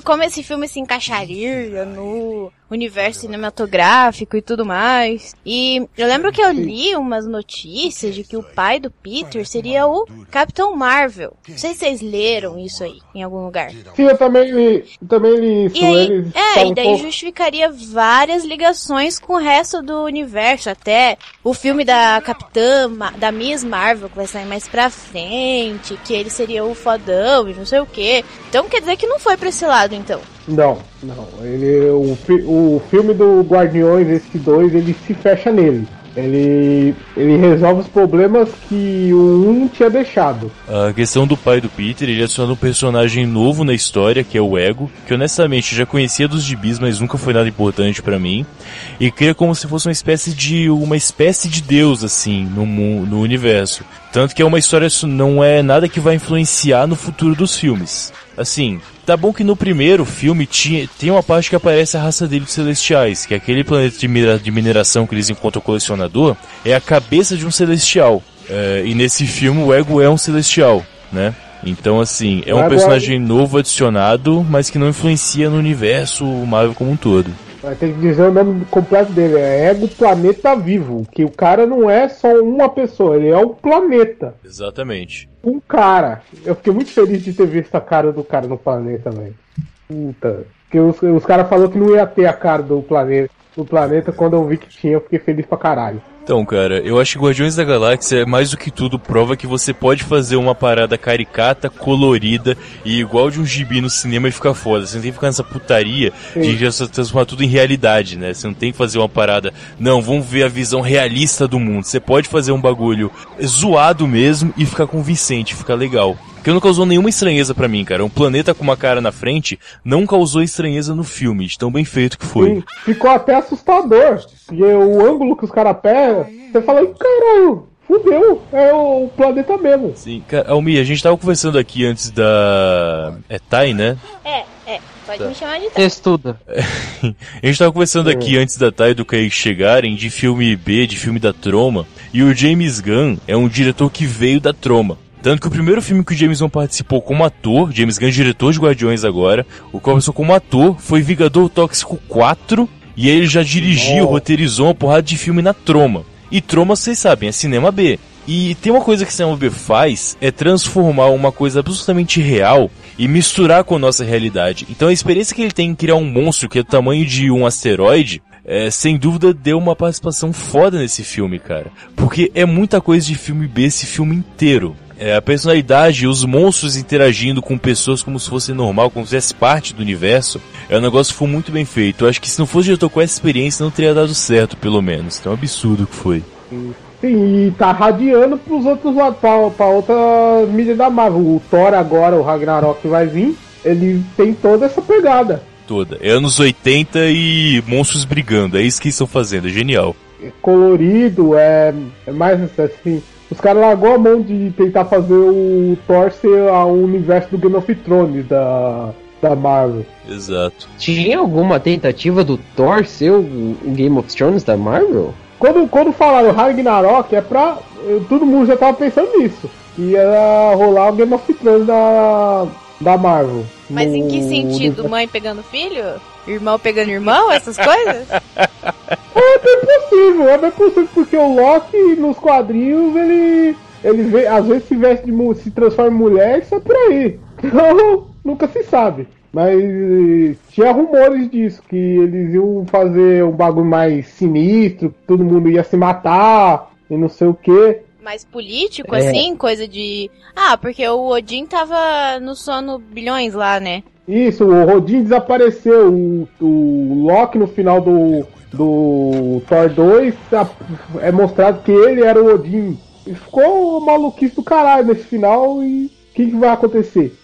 como esse filme se encaixaria no universo cinematográfico e tudo mais. E eu lembro que eu li umas notícias de que o pai do Peter seria o Capitão Marvel. Não sei se vocês leram isso aí em algum lugar. Sim, eu também li isso. E aí, e daí justificaria várias ligações com o resto do universo, até o filme da Capitã, da Miss Marvel, que vai sair mais pra frente, que ele seria o fodão e não sei o que. Então quer dizer que não foi pra esse lado, então. Não. O filme do Guardiões, esse 2, ele se fecha nele. Ele resolve os problemas que o 1 tinha deixado. A questão do pai do Peter, ele adiciona um personagem novo na história, que é o Ego, que honestamente eu já conhecia dos gibis, mas nunca foi nada importante pra mim. E cria como se fosse uma espécie de deus, assim, no universo. Tanto que é uma história, não é nada que vai influenciar no futuro dos filmes. Assim, tá bom que no primeiro filme tem uma parte que aparece a raça dele, dos Celestiais, que é aquele planeta de mineração que eles encontram o colecionador, é a cabeça de um Celestial. E nesse filme o Ego é um Celestial, né? Então, assim, é um personagem novo adicionado, mas que não influencia no universo Marvel como um todo. Vai ter que dizer o nome completo dele, é Ego Planeta Vivo, que o cara não é só uma pessoa, ele é um planeta. Exatamente. Um cara. Eu fiquei muito feliz de ter visto a cara do cara no planeta, velho. Puta. Porque os caras falaram que não ia ter a cara do planeta, quando eu vi que tinha, eu fiquei feliz pra caralho. Então, cara, eu acho que Guardiões da Galáxia, mais do que tudo, prova que você pode fazer uma parada caricata, colorida e igual de um gibi no cinema e ficar foda. Você não tem que ficar nessa putaria de já transformar tudo em realidade, né? Você não tem que fazer uma parada, não, vamos ver a visão realista do mundo. Você pode fazer um bagulho zoado mesmo e ficar convincente, ficar legal. Porque não causou nenhuma estranheza pra mim, cara. Um planeta com uma cara na frente não causou estranheza no filme, de tão bem feito que foi. Sim, ficou até assustador. E o ângulo que os caras pegam, você fala, caralho, fudeu, é o planeta mesmo. Sim, cara, Almi, a gente tava conversando aqui antes da... É Tai, né? Pode me chamar de Tai. Estuda. A gente tava conversando aqui antes da Tai e do Kaique chegarem de filme B, de filme da Troma. E o James Gunn é um diretor que veio da Troma. Tanto que o primeiro filme que o James Gunn participou como ator, James Gunn, diretor de Guardiões agora, o qual começou como ator, foi Vingador Tóxico 4, e aí ele já dirigiu, roteirizou uma porrada de filme na Troma. E Troma, vocês sabem, é cinema B. E tem uma coisa que o cinema B faz, é transformar uma coisa absolutamente real e misturar com a nossa realidade. Então a experiência que ele tem em criar um monstro que é do tamanho de um asteroide, sem dúvida deu uma participação foda nesse filme, cara. Porque é muita coisa de filme B esse filme inteiro. A personalidade, os monstros interagindo com pessoas como se fosse normal, como se fizesse parte do universo, é um negócio que foi muito bem feito. Eu acho que se não fosse diretor com essa experiência, não teria dado certo, pelo menos. Então é um absurdo que foi. Sim, e tá radiando pros outros lados, pra outra mídia da Marvel. O Thor agora, o Ragnarok que vai vir, ele tem toda essa pegada. Toda. É anos 80 e monstros brigando, é isso que eles estão fazendo, é genial. É colorido, é mais assim... Os caras largou a mão de tentar fazer o Thor ser o universo do Game of Thrones da Marvel. Exato. Tinha alguma tentativa do Thor ser o Game of Thrones da Marvel? Quando falaram Ragnarok, todo mundo já tava pensando nisso. Que ia rolar o Game of Thrones da Marvel. Mas em que sentido? Mãe pegando filho? Irmão pegando irmão? Essas coisas? É bem possível, porque o Loki nos quadrinhos ele às vezes se transforma em mulher e sai por aí. Então nunca se sabe. Mas tinha rumores disso, que eles iam fazer um bagulho mais sinistro, que todo mundo ia se matar e não sei o que. Mais político, assim, coisa de... porque o Odin tava no sono bilhões lá, né? Isso, o Odin desapareceu, o Loki no final do Thor 2 é mostrado que ele era o Odin. E ficou maluquice do caralho nesse final e o que vai acontecer?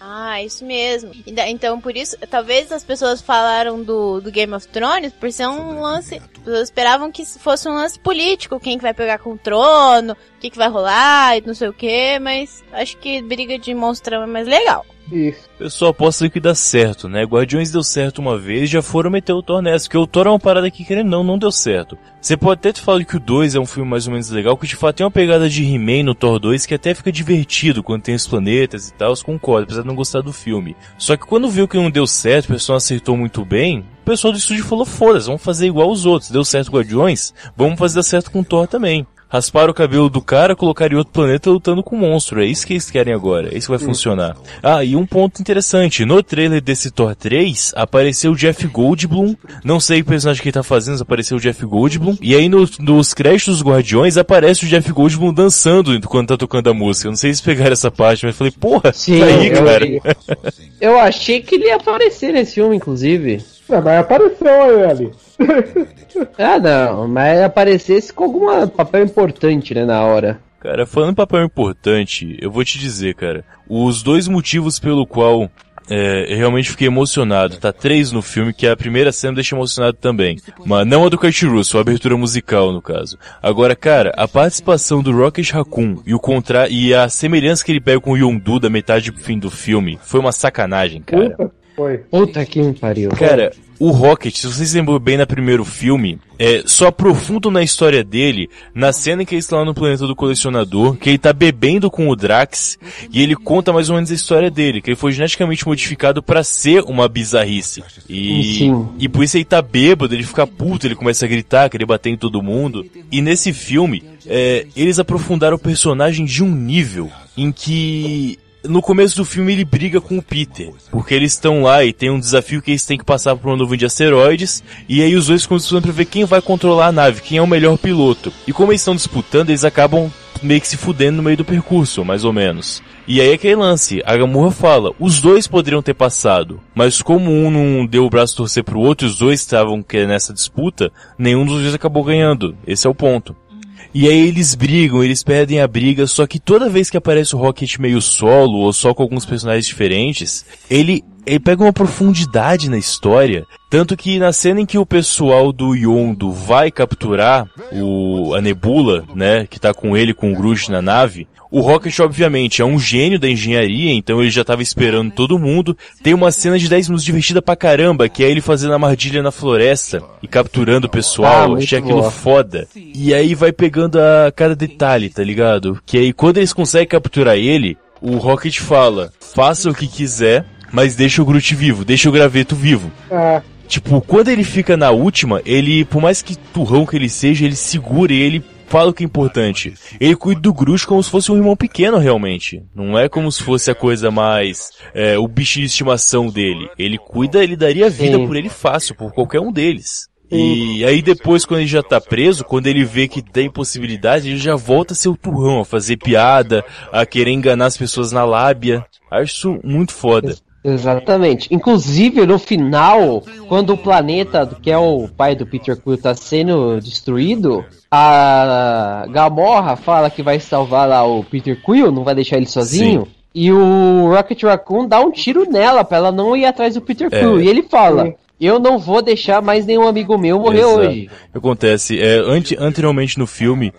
Isso mesmo. Então, por isso, talvez as pessoas falaram do Game of Thrones por ser um lance... As pessoas esperavam que fosse um lance político, quem que vai pegar com o trono, o que vai rolar e não sei o que, mas acho que briga de monstrão é mais legal. Isso. O pessoal aposta que dá certo, né? Guardiões deu certo uma vez, já foram meter o Thor nessa, porque o Thor é uma parada que, querendo não deu certo. Você pode até ter falado que o 2 é um filme mais ou menos legal, que de fato tem uma pegada de He-Man no Thor 2 que até fica divertido quando tem os planetas e tal, concordo, apesar de não gostar do filme. Só que quando viu que não deu certo, o pessoal acertou muito bem, o pessoal do estúdio falou, foda-se, vamos fazer igual os outros, deu certo Guardiões, vamos fazer dar certo com o Thor também. Rasparam o cabelo do cara, colocaram em outro planeta lutando com um monstro. É isso que eles querem agora. É isso que vai funcionar. E um ponto interessante. No trailer desse Thor 3, apareceu o Jeff Goldblum. Não sei o personagem que ele tá fazendo, mas apareceu o Jeff Goldblum. E aí nos créditos dos Guardiões, aparece o Jeff Goldblum dançando quando tá tocando a música. Eu não sei se pegaram essa parte, mas eu falei, porra, sim, tá aí, cara. Eu achei que ele ia aparecer nesse filme, inclusive. Mas apareceu ele. Não, mas aparecesse com algum papel importante, né, na hora. Cara, falando em papel importante, eu vou te dizer, cara, os dois motivos pelo qual eu realmente fiquei emocionado, tá 3 no filme, que a primeira cena deixa emocionado também, mas não a do Kurt Russell, a abertura musical, no caso. Agora, cara, a participação do Rocket Raccoon e a semelhança que ele pega com o Yondu da metade pro fim do filme, foi uma sacanagem, cara. Foi. Puta que me pariu. Cara, o Rocket, se vocês lembram bem no primeiro filme, só aprofundam na história dele, na cena em que ele está lá no planeta do colecionador, que ele tá bebendo com o Drax, e ele conta mais ou menos a história dele, que ele foi geneticamente modificado pra ser uma bizarrice. E por isso ele tá bêbado, ele fica puto, ele começa a gritar, querer bater em todo mundo. E nesse filme, eles aprofundaram o personagem de um nível em que no começo do filme ele briga com o Peter, porque eles estão lá e tem um desafio que eles têm que passar por uma nuvem de asteroides, e aí os dois começam pra ver quem vai controlar a nave, quem é o melhor piloto. E como eles estão disputando, eles acabam meio que se fudendo no meio do percurso, mais ou menos. E aí aquele lance, a Gamorra fala, os dois poderiam ter passado, mas como um não deu o braço a torcer pro outro, os dois estavam nessa disputa, nenhum dos dois acabou ganhando. Esse é o ponto. E aí eles brigam, eles perdem a briga, só que toda vez que aparece o Rocket meio solo, ou só com alguns personagens diferentes, ele pega uma profundidade na história, tanto que na cena em que o pessoal do Yondu vai capturar a Nebula, né, que tá com ele, com o Groot na nave, o Rocket, obviamente, é um gênio da engenharia, então ele já tava esperando todo mundo. Tem uma cena de 10 minutos divertida pra caramba, que é ele fazendo a armadilha na floresta e capturando o pessoal. Achei aquilo foda. E aí vai pegando a cada detalhe, tá ligado? Que aí quando eles conseguem capturar ele, o Rocket fala, faça o que quiser, mas deixa o Groot vivo, deixa o Graveto vivo. Tipo, quando ele fica na última, ele, por mais que turrão que ele seja, ele segura e ele fala o que é importante. Ele cuida do Groot como se fosse um irmão pequeno, realmente. Não é como se fosse a coisa mais... o bichinho de estimação dele. Ele cuida, ele daria vida por ele fácil, por qualquer um deles. E aí depois, quando ele já tá preso, quando ele vê que tem possibilidade, ele já volta a ser o turrão, a fazer piada, a querer enganar as pessoas na lábia. Acho isso muito foda. Exatamente. Inclusive, no final, quando o planeta, que é o pai do Peter Quill, tá sendo destruído, a Gamorra fala que vai salvar lá o Peter Quill, não vai deixar ele sozinho. Sim. E o Rocket Raccoon dá um tiro nela pra ela não ir atrás do Peter Quill. E ele fala... Eu não vou deixar mais nenhum amigo meu morrer hoje. Acontece, anteriormente no filme,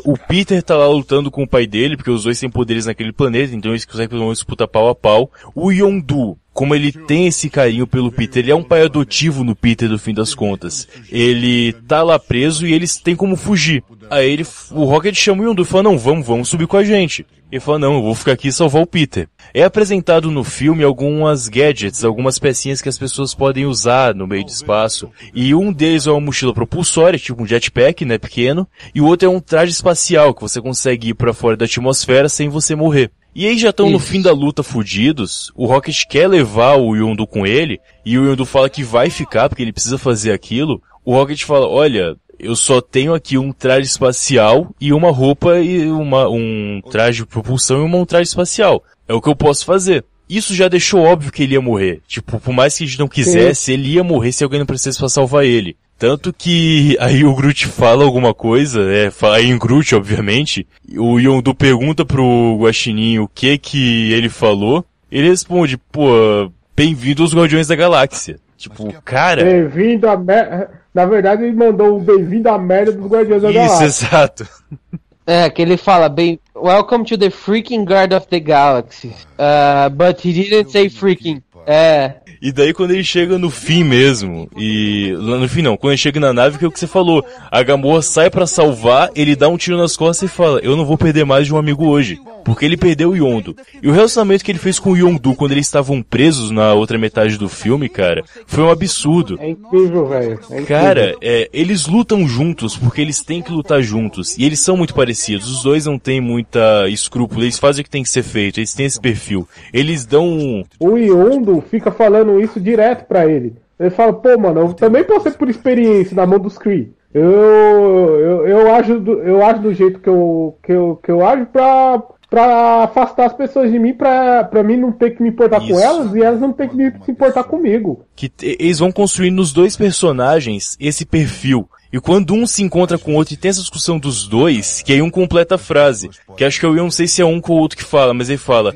o Peter tá lá lutando com o pai dele, porque os dois têm poderes naquele planeta, então eles conseguem pelo menos disputar pau a pau. O Yondu, como ele tem esse carinho pelo Peter, ele é um pai adotivo no Peter, no fim das contas. Ele tá lá preso e eles têm como fugir. Aí o Rocket chama o Yondu e fala, não, vamos subir com a gente. Ele fala, não, eu vou ficar aqui e salvar o Peter. É apresentado no filme algumas gadgets, algumas pecinhas que as pessoas podem usar no meio do espaço. E um deles é uma mochila propulsória, tipo um jetpack, né, pequeno. E o outro é um traje espacial, que você consegue ir pra fora da atmosfera sem você morrer. E aí já estão no fim da luta fudidos, o Rocket quer levar o Yondu com ele, e o Yondu fala que vai ficar, porque ele precisa fazer aquilo. O Rocket fala, olha... Eu só tenho aqui um traje espacial e uma roupa e um traje de propulsão e um traje espacial. É o que eu posso fazer. Isso já deixou óbvio que ele ia morrer. Tipo, por mais que a gente não quisesse, ele ia morrer se alguém não precisasse pra salvar ele. Tanto que aí o Groot fala alguma coisa, fala em Groot, obviamente. O Yondu pergunta pro Guaxinim o que ele falou. Ele responde, pô, bem-vindo aos Guardiões da Galáxia. Tipo, cara... Bem-vindo a Na verdade, ele mandou um bem-vindo à merda dos Guardiões da Galáxia. Isso, exato. Que ele fala, welcome to the freaking Guard of the Galaxy. But he didn't say freaking. E daí quando ele chega no fim mesmo, e... No fim não, quando ele chega na nave, que é o que você falou. A Gamorra sai pra salvar, ele dá um tiro nas costas e fala, eu não vou perder mais de um amigo hoje. Porque ele perdeu o Yondu. E o relacionamento que ele fez com o Yondu quando eles estavam presos na outra metade do filme, cara, foi um absurdo. É incrível, velho. Cara, eles lutam juntos porque eles têm que lutar juntos. E eles são muito parecidos. Os dois não têm muita escrúpula. Eles fazem o que tem que ser feito. Eles têm esse perfil. Eles dão... O Yondu fica falando isso direto pra ele. Ele fala, pô, mano, eu também passei por experiência na mão dos Kree. Eu ajo do jeito que eu ajo pra afastar as pessoas de mim, pra mim não ter que me importar com elas e elas não ter que se importar comigo. Eles vão construir nos dois personagens esse perfil. E quando um se encontra com o outro e tem essa discussão dos dois, que aí um completa a frase. Que acho que eu não sei se é um com o outro que fala, mas ele fala,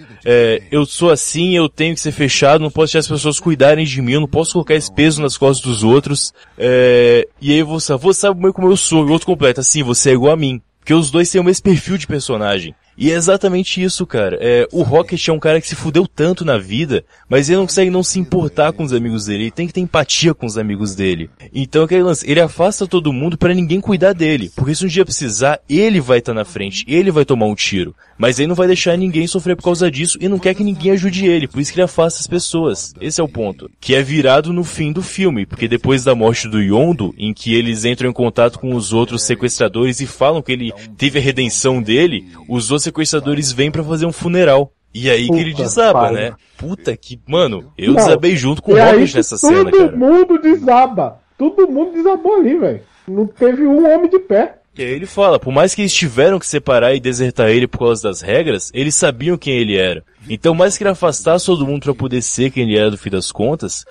eu sou assim, eu tenho que ser fechado, não posso deixar as pessoas cuidarem de mim, eu não posso colocar esse peso nas costas dos outros. E aí você sabe como eu sou. E o outro completa, assim, você é igual a mim. Porque os dois têm o mesmo perfil de personagem. E é exatamente isso, cara. O Rocket é um cara que se fudeu tanto na vida, mas ele não consegue não se importar com os amigos dele. Ele tem que ter empatia com os amigos dele. Então aquele lance, ele afasta todo mundo pra ninguém cuidar dele. Porque se um dia precisar, ele vai estar na frente, ele vai tomar um tiro. Mas ele não vai deixar ninguém sofrer por causa disso e não quer que ninguém ajude ele. Por isso que ele afasta as pessoas. Esse é o ponto. Que é virado no fim do filme. Porque depois da morte do Yondu, em que eles entram em contato com os outros sequestradores e falam que ele teve a redenção dele, os outros sequestradores vêm pra fazer um funeral. E aí que ele desaba, né? Puta que... Mano, eu desabei junto com o Rocket nessa cena, cara. Todo mundo desaba. Todo mundo desabou ali, velho. Não teve um homem de pé. E aí ele fala, por mais que eles tiveram que separar e desertar ele por causa das regras, eles sabiam quem ele era. Então, mais que ele afastasse todo mundo pra poder ser quem ele era do fim das contas,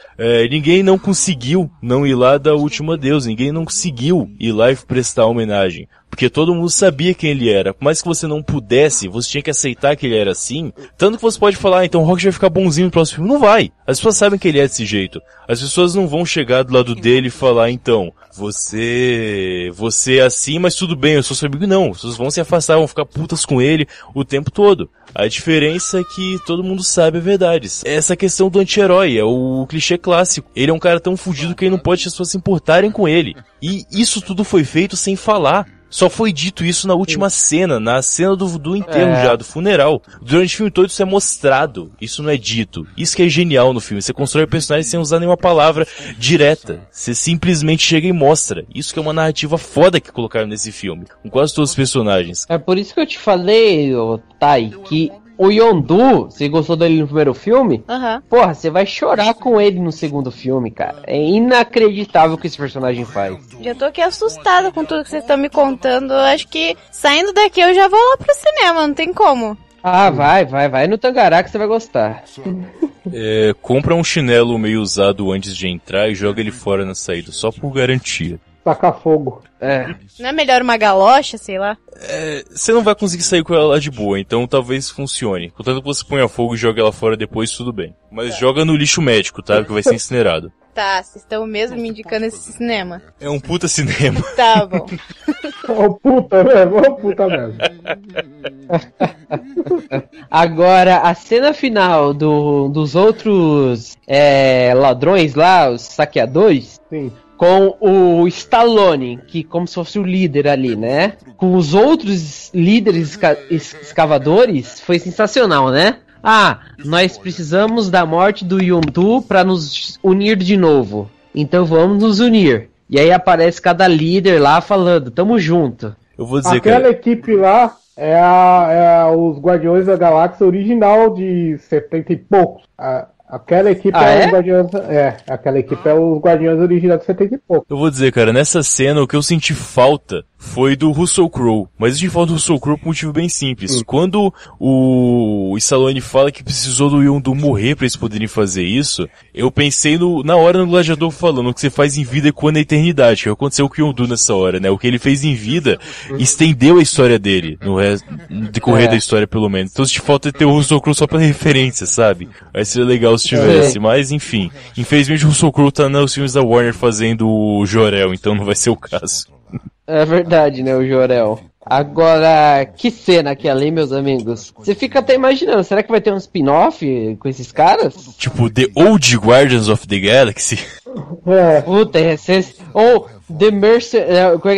ninguém não conseguiu não ir lá dar o último adeus, ninguém não conseguiu ir lá e prestar homenagem. Porque todo mundo sabia quem ele era. Por mais que você não pudesse, você tinha que aceitar que ele era assim. Tanto que você pode falar, então o Rocket vai ficar bonzinho no próximo filme. Não vai. As pessoas sabem que ele é desse jeito. As pessoas não vão chegar do lado dele e falar, então, você é assim, mas tudo bem, eu sou seu amigo. Não, as pessoas vão se afastar, vão ficar putas com ele o tempo todo. A diferença é que todo mundo sabe a verdade. Essa questão do anti-herói, é o clichê clássico. Ele é um cara tão fudido que ele não pode as pessoas se importarem com ele. E isso tudo foi feito sem falar. Só foi dito isso na última cena, na cena do enterro já, do funeral. Durante o filme todo isso é mostrado, isso não é dito. Isso que é genial no filme, você constrói o personagem sem usar nenhuma palavra direta. Você simplesmente chega e mostra. Isso que é uma narrativa foda que colocaram nesse filme, com quase todos os personagens. É por isso que eu te falei, Tai, que o Yondu, você gostou dele no primeiro filme? Porra, você vai chorar com ele no segundo filme, cara. É inacreditável o que esse personagem faz. Já tô aqui assustada com tudo que vocês estão me contando. Eu acho que saindo daqui eu já vou lá pro cinema, não tem como. Ah, vai no Tangará que você vai gostar. Compra um chinelo meio usado antes de entrar e joga ele fora na saída, só por garantia. Tacar fogo. Não é melhor uma galocha, sei lá? Você não vai conseguir sair com ela lá de boa, então talvez funcione. Contanto que você ponha fogo e joga ela fora depois, tudo bem. Mas joga no lixo médico, tá? Que vai ser incinerado. Tá, vocês estão mesmo me indicando esse cinema. É um puta cinema. Tá bom. Ô puta mesmo. Agora, a cena final dos outros ladrões lá, os saqueadores... Sim. Com o Stallone, que como se fosse o líder ali, né? Com os outros líderes escavadores, foi sensacional, né? Ah, nós precisamos da morte do Yondu pra nos unir de novo. Então vamos nos unir. E aí aparece cada líder lá falando, tamo junto. Eu vou dizer, aquela equipe lá é os Guardiões da Galáxia original de 70 e poucos. Aquela equipe os Guardiões. Aquela equipe é os Guardiões originais de 70 e pouco. Eu vou dizer, cara, nessa cena o que eu senti falta foi do Russell Crowe. Mas eu senti falta do Russell Crowe por um motivo bem simples. Quando o Stallone fala que precisou do Yondu morrer pra eles poderem fazer isso, eu pensei na hora no Gladiador falando, o que você faz em vida ecoa na eternidade, que aconteceu com o Yondu nessa hora, né? O que ele fez em vida estendeu a história dele, no decorrer da história pelo menos. Então eu senti falta de ter o Russell Crowe só pra referência, sabe? Aí seria legal se tivesse, mas enfim. Infelizmente o Russell Crowe tá nos filmes da Warner fazendo o Jor-El, então não vai ser o caso. É verdade, né, o Jor-El. Agora, que cena aquela, hein, meus amigos? Você fica até imaginando, será que vai ter um spin-off com esses caras? Tipo, The Old Guardians of the Galaxy? Puta, ou The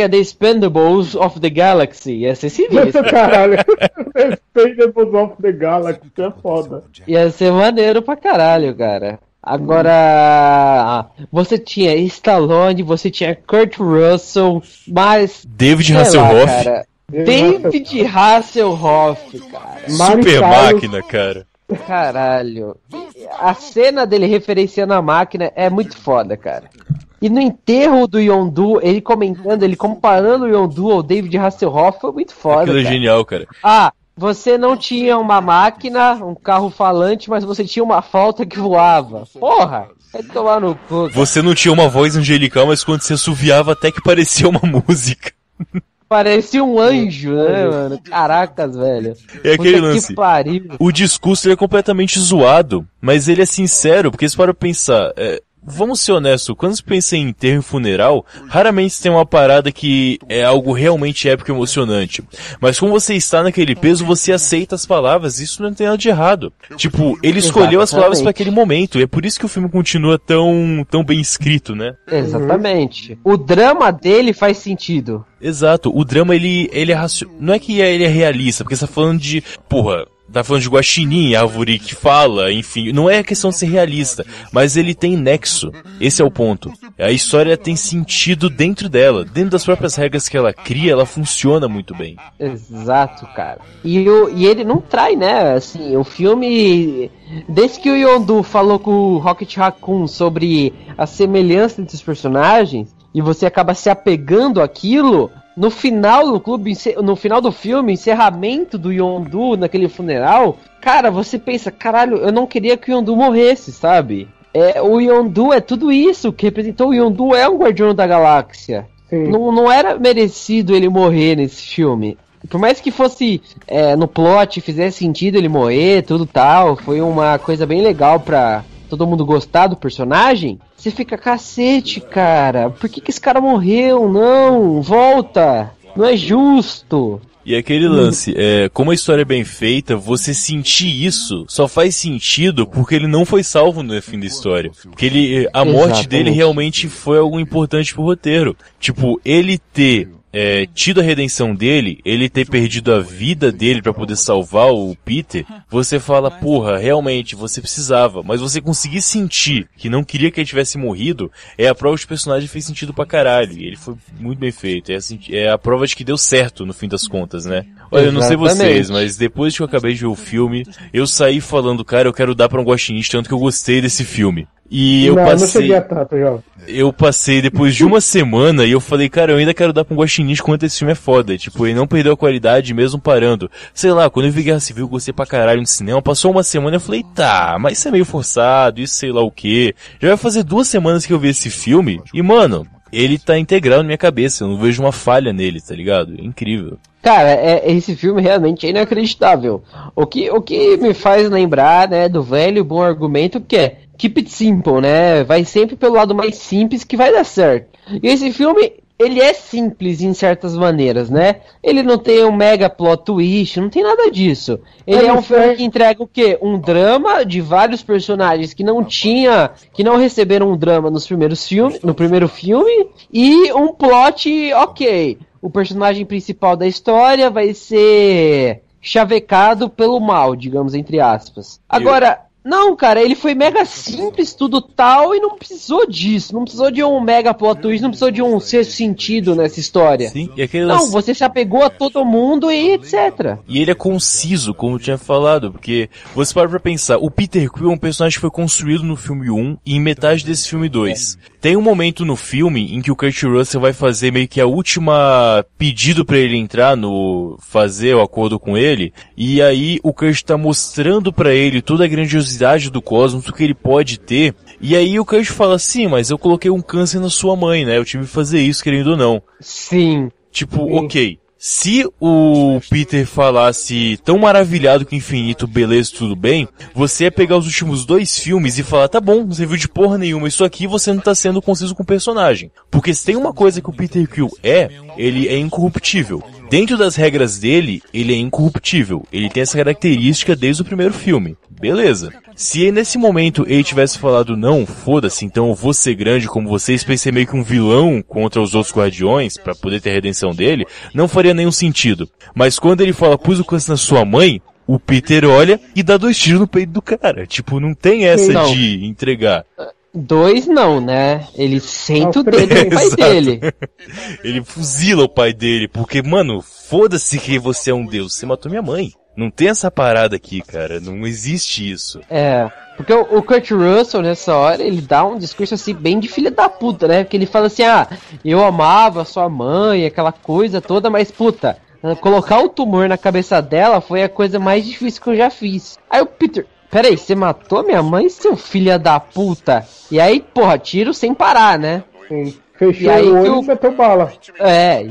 The Expendables of the Galaxy, ia ser sinistro. Caralho, The Expendables of the Galaxy, é foda. Ia ser maneiro pra caralho, cara. Agora, você tinha Stallone, você tinha Kurt Russell, mas... David Hasselhoff. David Hasselhoff, cara. Super máquina, cara. Caralho. A cena dele referenciando a máquina é muito foda, cara. E no enterro do Yondu, ele comentando, ele comparando o Yondu ao David Hasselhoff, foi muito foda, aquilo é genial, cara. Você não tinha uma máquina, um carro falante, mas você tinha uma flauta que voava. Porra! Vai tomar no cu. Cara. Você não tinha uma voz angelical, mas quando você assoviava até que parecia uma música. Parecia um anjo, né, mano? Caracas, velho. É aquele lance. O discurso ele é completamente zoado, mas ele é sincero, porque se para pensar... vamos ser honestos, quando você pensa em enterro e funeral, raramente tem uma parada que é algo realmente épico e emocionante. Mas como você está naquele peso, você aceita as palavras, isso não tem nada de errado. Tipo, ele escolheu as palavras para aquele momento, e é por isso que o filme continua tão bem escrito, né? Exatamente. O drama dele faz sentido. Exato, o drama ele é não é que ele é realista, porque você tá falando de, tá falando de guaxinim, árvore que fala, enfim, não é questão de ser realista, mas ele tem nexo, esse é o ponto. A história tem sentido dentro dela, dentro das próprias regras que ela cria, ela funciona muito bem. Exato, cara. E ele não trai, né, assim, o filme, desde que o Yondu falou com o Rocket Raccoon sobre a semelhança entre os personagens, e você acaba se apegando àquilo, no final do filme, encerramento do Yondu naquele funeral, cara, você pensa, caralho, eu não queria que o Yondu morresse, sabe? O Yondu é tudo isso que representou. O Yondu é um Guardião da Galáxia. Não era merecido ele morrer nesse filme. Por mais que fosse no plot, fizesse sentido ele morrer, tudo tal, foi uma coisa bem legal pra todo mundo gostar do personagem. Você fica, cacete, cara, por que esse cara morreu? Não, volta, não é justo. E aquele lance, como a história é bem feita, você sentir isso só faz sentido porque ele não foi salvo no fim da história. Porque a morte dele realmente foi algo importante pro roteiro. Tipo, ele ter tido a redenção dele, ele ter perdido a vida dele pra poder salvar o Peter, você fala, porra, realmente, você precisava, mas você conseguir sentir que não queria que ele tivesse morrido, é a prova de que o personagem fez sentido pra caralho, e ele foi muito bem feito, é a prova de que deu certo no fim das contas, né? Olha, eu não sei vocês, mas depois que eu acabei de ver o filme, eu saí falando, cara, eu quero dar pra um guaxinista, tanto que eu gostei desse filme. E eu passei depois de uma semana e eu falei, cara, eu ainda quero dar pra um guaxinim quanto esse filme é foda. Tipo, ele não perdeu a qualidade mesmo parando. Sei lá, quando eu vi Guerra Civil, eu gostei pra caralho no cinema, passou uma semana e eu falei, tá, mas isso é meio forçado, isso sei lá o quê. Já vai fazer 2 semanas que eu vi esse filme e, mano, ele tá integral na minha cabeça, eu não vejo uma falha nele, tá ligado? É incrível. Cara, esse filme realmente é inacreditável. O que me faz lembrar, né, do velho bom argumento que é keep it simple, né? Vai sempre pelo lado mais simples que vai dar certo. E esse filme, ele é simples em certas maneiras, né? Ele não tem um mega plot twist, não tem nada disso. Ele é um filme que entrega o quê? Um drama de vários personagens que não receberam um drama no primeiro filme, e um plot ok. O personagem principal da história vai ser chavecado pelo mal, digamos, entre aspas. Agora, não, cara, ele foi mega simples, tudo tal, e não precisou disso. Não precisou de um mega plot twist, não precisou de um sexto sentido nessa história. Sim, e aquele não, você se apegou a todo mundo e etc. E ele é conciso, como eu tinha falado, porque você para pra pensar, o Peter Quill é um personagem que foi construído no filme 1 e em metade desse filme 2. Tem um momento no filme em que o Kurt Russell vai fazer meio que a última pedido pra ele entrar fazer o acordo com ele, e aí o Kurt tá mostrando pra ele toda a grandiosidade do cosmos, o que ele pode ter, e aí o Kurt fala assim, mas eu coloquei um câncer na sua mãe, né, eu tive que fazer isso, querendo ou não. Sim. Tipo, ok, se o Peter falasse tão maravilhado com o infinito, beleza, tudo bem, você ia pegar os últimos 2 filmes e falar, tá bom, não serviu de porra nenhuma, isso aqui você não tá sendo conciso com o personagem. Porque se tem uma coisa que o Peter Quill ele é incorruptível. Dentro das regras dele, ele é incorruptível. Ele tem essa característica desde o primeiro filme. Beleza. Se nesse momento ele tivesse falado, não, foda-se, então eu vou ser grande como vocês, pra ser meio que um vilão contra os outros guardiões, pra poder ter a redenção dele, não faria nenhum sentido. Mas quando ele fala, pus o câncer na sua mãe, o Peter olha e dá 2 tiros no peito do cara. Tipo, não tem essa de entregar. 2 não, né? Ele senta o dedo no pai dele. Ele fuzila o pai dele, porque, mano, foda-se que você é um deus, você matou minha mãe. Não tem essa parada aqui, cara, não existe isso. Porque o Kurt Russell, nessa hora, ele dá um discurso assim, bem de filha da puta, né? Porque ele fala assim, eu amava sua mãe, aquela coisa toda, mas puta, colocar o tumor na cabeça dela foi a coisa mais difícil que eu já fiz. Aí o Peter, peraí, você matou minha mãe, seu filho da puta? E aí, porra, tiro sem parar, né? Sim. Fechou o olho e meteu bala.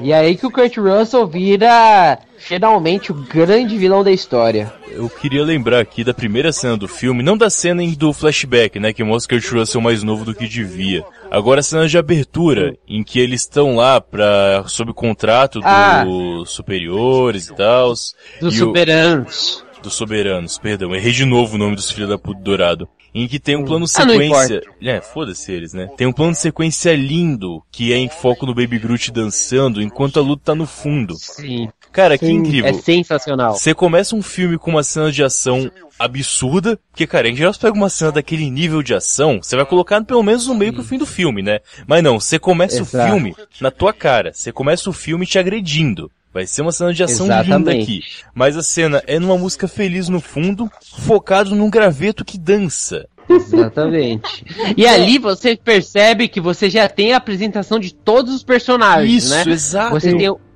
E aí que o Kurt Russell vira finalmente o grande vilão da história. Eu queria lembrar aqui da primeira cena do filme, não da cena do flashback, né, que mostra Kurt Russell mais novo do que devia. Agora a cena de abertura, em que eles estão lá sob contrato dos superiores e tal. Dos soberanos. Dos soberanos, perdão, errei de novo o nome dos filhos da puta dourado. Em que tem um plano sequência... foda-se eles, né? Tem um plano de sequência lindo, que é em foco no Baby Groot dançando, enquanto a luta tá no fundo. Sim. Cara, que incrível. É sensacional. Você começa um filme com uma cena de ação absurda, porque, cara, em geral você pega uma cena daquele nível de ação, você vai colocar pelo menos no meio pro fim do filme, né? Mas não, você começa o filme na tua cara, você começa o filme te agredindo. Vai ser uma cena de ação linda aqui. Mas a cena é numa música feliz no fundo, focado num graveto que dança. Exatamente. E ali você percebe que você já tem a apresentação de todos os personagens, né? Isso, exato.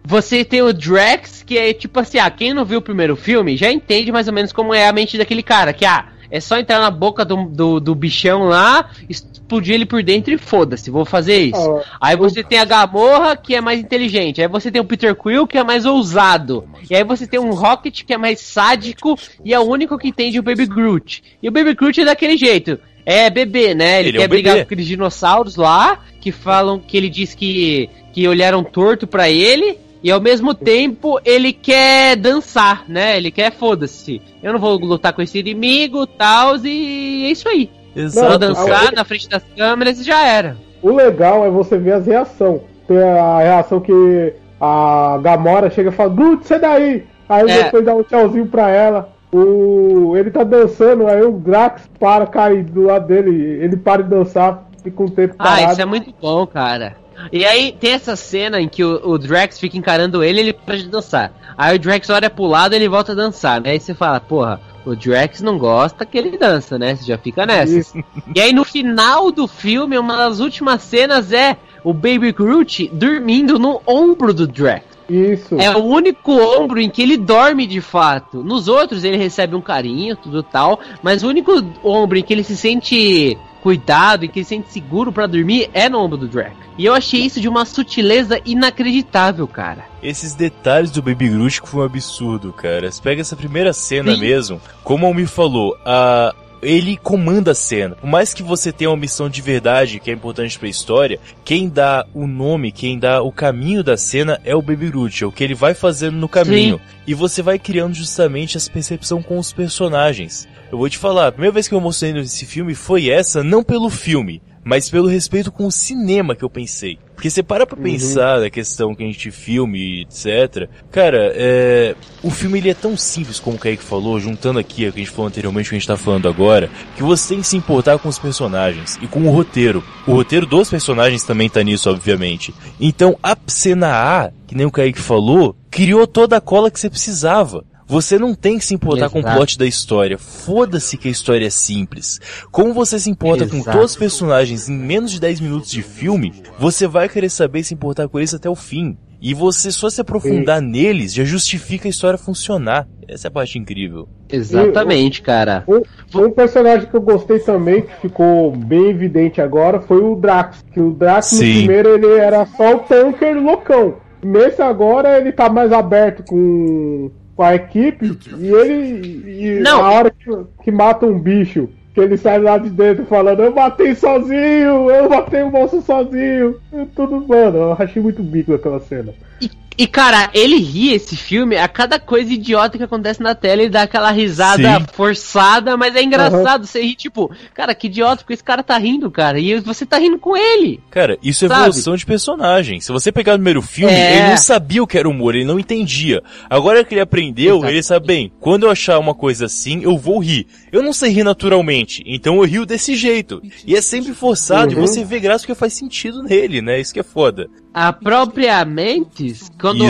Você tem o Drax, que é tipo assim, quem não viu o primeiro filme já entende mais ou menos como é a mente daquele cara, que é só entrar na boca do bichão lá, explodir ele por dentro e foda-se, vou fazer isso. Aí você tem a Gamorra, que é mais inteligente. Aí você tem o Peter Quill, que é mais ousado. E aí você tem um Rocket, que é mais sádico e é o único que entende o Baby Groot. E o Baby Groot é daquele jeito. É bebê, né? Ele quer brigar com aqueles dinossauros lá, que falam que ele diz que olharam torto pra ele. E ao mesmo tempo ele quer dançar, né? Ele quer foda-se. Eu não vou lutar com esse inimigo, tal, e é isso aí. Exato. Vou dançar na frente das câmeras e já era. O legal é você ver as reações. Tem a reação que a Gamora chega e fala, Groot, sai daí! Aí depois dá um tchauzinho pra ela. Ele tá dançando, aí o Drax cai do lado dele, ele para de dançar, fica um tempo parado. Isso é muito bom, cara. E aí tem essa cena em que o Drax fica encarando ele para de dançar. Aí o Drax olha pro lado e ele volta a dançar, né? Aí você fala, porra, o Drax não gosta que ele dança, né? Você já fica nessa. E aí no final do filme, uma das últimas cenas é o Baby Groot dormindo no ombro do Drax. Isso. É o único ombro em que ele dorme de fato. Nos outros ele recebe um carinho, tudo tal, mas o único ombro em que ele se sente cuidado e que ele se sente seguro pra dormir é no ombro do Drax. E eu achei isso de uma sutileza inacreditável, cara. Esses detalhes do Baby Groot que foi um absurdo, cara. Você pega essa primeira cena mesmo, como o Almir falou, ele comanda a cena. Por mais que você tenha uma missão de verdade, que é importante pra história, quem dá o nome, quem dá o caminho da cena é o Baby Groot, é o que ele vai fazendo no caminho. Sim. E você vai criando justamente essa percepção com os personagens. Eu vou te falar, a primeira vez que eu mostrei esse filme foi essa, não pelo filme, mas pelo respeito com o cinema que eu pensei. Porque você para pra pensar na questão que a gente filme, etc. Cara, o filme ele é tão simples, como o Kaique falou, juntando aqui o que a gente falou anteriormente, o que a gente tá falando agora, que você tem que se importar com os personagens e com o roteiro. O roteiro dos personagens também tá nisso, obviamente. Então, a cena A, que nem o Kaique falou, criou toda a cola que você precisava. Você não tem que se importar com o plot da história. Foda-se que a história é simples. Como você se importa com todos os personagens em menos de 10 minutos de filme, você vai querer saber e se importar com eles até o fim. E você só se aprofundar neles já justifica a história funcionar. Essa é a parte incrível. Exatamente, cara. Um personagem que eu gostei também, que ficou bem evidente agora, foi o Drax. Que o Drax no primeiro ele era só o tanker loucão. Nesse agora ele tá mais aberto com a equipe, na hora que mata um bicho, que ele sai lá de dentro falando, eu matei o moço sozinho, tudo, mano, eu achei muito bico aquela cena. E cara, ele ri esse filme a cada coisa idiota que acontece na tela, ele dá aquela risada forçada, mas é engraçado, você ri tipo, cara, que idiota, porque esse cara tá rindo, cara, e você tá rindo com ele. Cara, isso é evolução de personagem. Se você pegar o primeiro filme, ele não sabia o que era humor, ele não entendia. Agora que ele aprendeu, ele sabe, bem, quando eu achar uma coisa assim, eu vou rir. Eu não sei rir naturalmente, então eu rio desse jeito. E é sempre forçado, e você vê graça porque faz sentido nele, né, isso que é foda. A própria Mendes, quando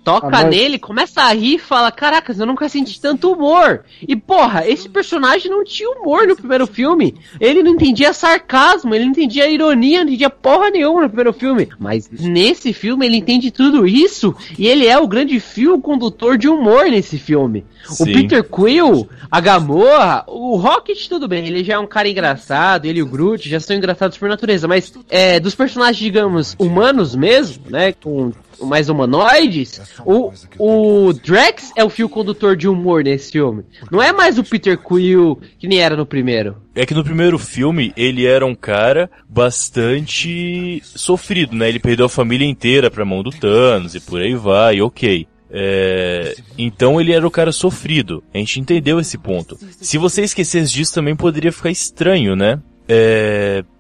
toca nele, começa a rir e fala, caracas, eu nunca senti tanto humor. E porra, esse personagem não tinha humor no primeiro filme. Ele não entendia sarcasmo, ele não entendia ironia, não entendia porra nenhuma no primeiro filme. Mas nesse filme ele entende tudo isso e ele é o grande fio condutor de humor nesse filme. Sim. O Peter Quill, a Gamorra, o Rocket, tudo bem, ele já é um cara engraçado, ele e o Groot já são engraçados por natureza, mas dos personagens, digamos, humanos mesmo, né, com mais humanoides, o Drax é o fio condutor de humor nesse filme. Não é mais o Peter Quill que nem era no primeiro. É que no primeiro filme ele era um cara bastante sofrido, né? Ele perdeu a família inteira pra mão do Thanos e por aí vai, ok. Então ele era o cara sofrido. A gente entendeu esse ponto. Se você esquecesse disso também poderia ficar estranho, né?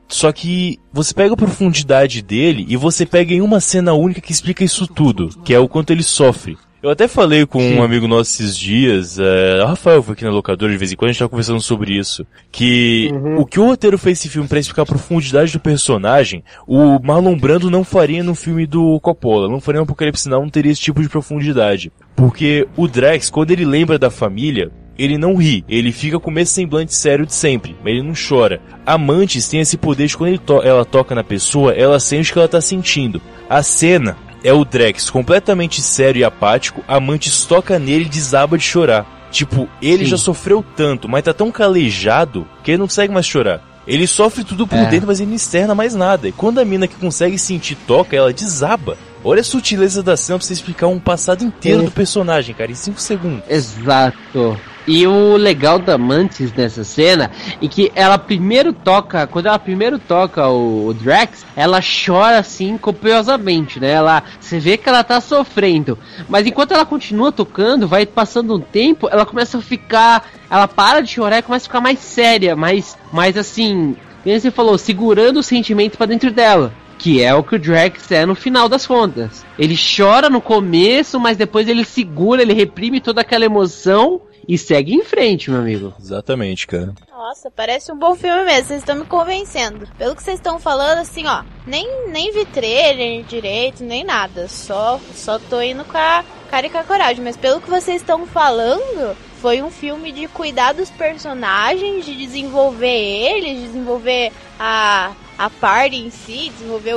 Só que você pega a profundidade dele e você pega em uma cena única que explica isso tudo, que é o quanto ele sofre. Eu até falei com um amigo nosso esses dias, o Rafael foi aqui na locadora de vez em quando, a gente tava conversando sobre isso, que o que o roteiro fez esse filme pra explicar a profundidade do personagem, o Marlon Brando não faria no filme do Coppola, não faria no Apocalipse Now, não teria esse tipo de profundidade. Porque o Drax, quando ele lembra da família, ele não ri, ele fica com o mesmo semblante sério de sempre, mas ele não chora. A Mantis tem esse poder de quando ela toca na pessoa, ela sente o que ela tá sentindo. A cena é o Drax completamente sério e apático, a Mantis toca nele e desaba de chorar. Tipo, ele já sofreu tanto, mas tá tão calejado que ele não consegue mais chorar. Ele sofre tudo por dentro, mas ele não externa mais nada. E quando a mina que consegue sentir toca, ela desaba. Olha a sutileza da cena pra você explicar um passado inteiro do personagem, cara, em 5 segundos. Exato. E o legal da Mantis nessa cena é que ela primeiro toca, quando ela primeiro toca o Drax, ela chora assim copiosamente, né? Você vê que ela tá sofrendo. Mas enquanto ela continua tocando, vai passando um tempo, ela começa a ficar, ela para de chorar e começa a ficar mais séria, mais assim, como você falou, segurando o sentimento pra dentro dela. Que é o que o Drax é no final das contas. Ele chora no começo, mas depois ele segura, ele reprime toda aquela emoção e segue em frente, meu amigo. Exatamente, cara. Nossa, parece um bom filme mesmo, vocês estão me convencendo. Pelo que vocês estão falando, assim, ó, nem vi trailer direito, nem nada. Só tô indo com a cara e com a coragem. Mas pelo que vocês estão falando, foi um filme de cuidar dos personagens, de desenvolver eles, desenvolver a party em si, desenvolver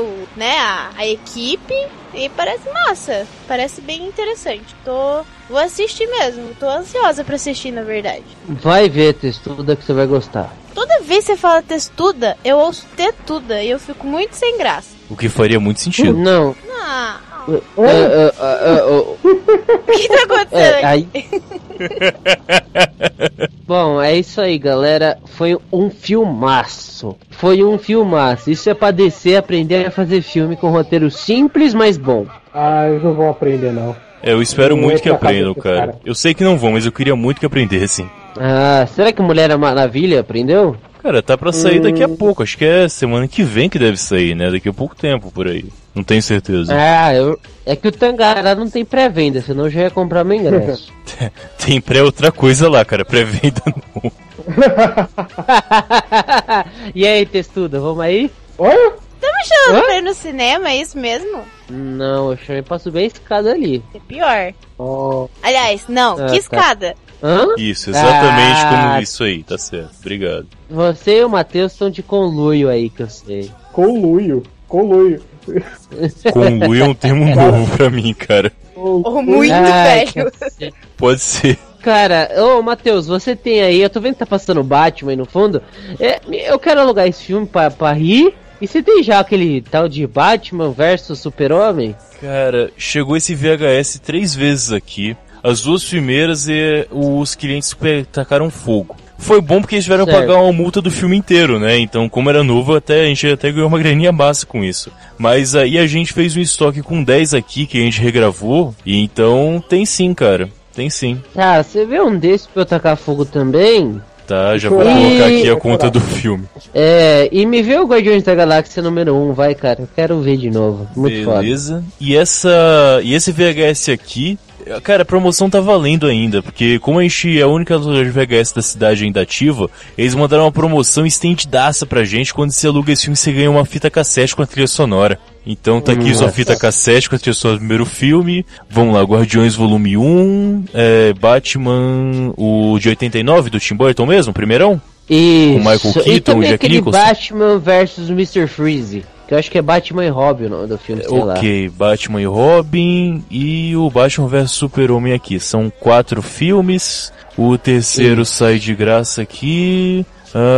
a equipe, e parece massa, parece bem interessante. Vou assistir mesmo, tô ansiosa pra assistir, na verdade. Vai ver, Testuda, que você vai gostar. Toda vez que você fala Testuda, eu ouço Tetuda e eu fico muito sem graça. O que faria muito sentido. Não. O que tá acontecendo aí? Bom, é isso aí, galera. Foi um filmaço. Isso é pra DC aprender a fazer filme com roteiro simples, mas bom. Eles não vão aprender, não. Eu espero muito que aprendam, cara. Eu sei que não vão, mas eu queria muito que aprendessem. Será que Mulher Maravilha aprendeu? Cara, tá pra sair daqui a pouco. Acho que é semana que vem que deve sair, né? Daqui a pouco tempo, por aí. Não tenho certeza. É que o Tangará não tem pré-venda, senão eu já ia comprar meu ingresso. Tem outra coisa lá, cara. Pré-venda não. E aí, Testuda, vamos aí? Olha! Tá me chamando pra ir no cinema, é isso mesmo? Não, eu chamei pra subir a escada ali. É pior. Aliás, não, que escada? Isso, exatamente como isso aí, tá certo. Obrigado. Você e o Matheus estão de conluio aí, que eu sei. Conluio. Conluio é um termo novo pra mim, cara. Ou muito velho. Pode ser. Cara, Matheus, você tem aí, eu tô vendo que tá passando Batman aí no fundo. Eu quero alugar esse filme pra rir. E você tem já aquele tal de Batman versus Super-Homem? Cara, chegou esse VHS 3 vezes aqui. As 2 primeiras os clientes tacaram fogo. Foi bom porque eles tiveram que pagar uma multa do filme inteiro, né? Então, como era novo, a gente até ganhou uma graninha massa com isso. Mas aí a gente fez um estoque com 10 aqui, que a gente regravou. E então, tem sim, cara. Tem sim. Você vê um desse pra eu tacar fogo também? Tá, já vou colocar aqui a conta do filme. E me vê o Guardiões da Galáxia número 1, vai, cara. Eu quero ver de novo. Muito foda. Beleza. E esse VHS aqui, cara, a promoção tá valendo ainda, porque como a gente é a única loja de VHS da cidade ainda ativa, eles mandaram uma promoção estendidaça pra gente. Quando você aluga esse filme, você ganha uma fita cassete com a trilha sonora. Então tá aqui sua fita cassete com a trilha sonora do primeiro filme. Vamos lá, Guardiões Volume 1, Batman, o de 89, do Tim Burton mesmo, primeirão? Isso. Com Michael Keaton, e também Jack aquele Nicholson. Batman versus Mr. Freeze, que eu acho que é Batman e Robin o nome do filme, sei lá. Ok, Batman e Robin e o Batman vs Super-Homem aqui. São 4 filmes, o terceiro sai de graça aqui.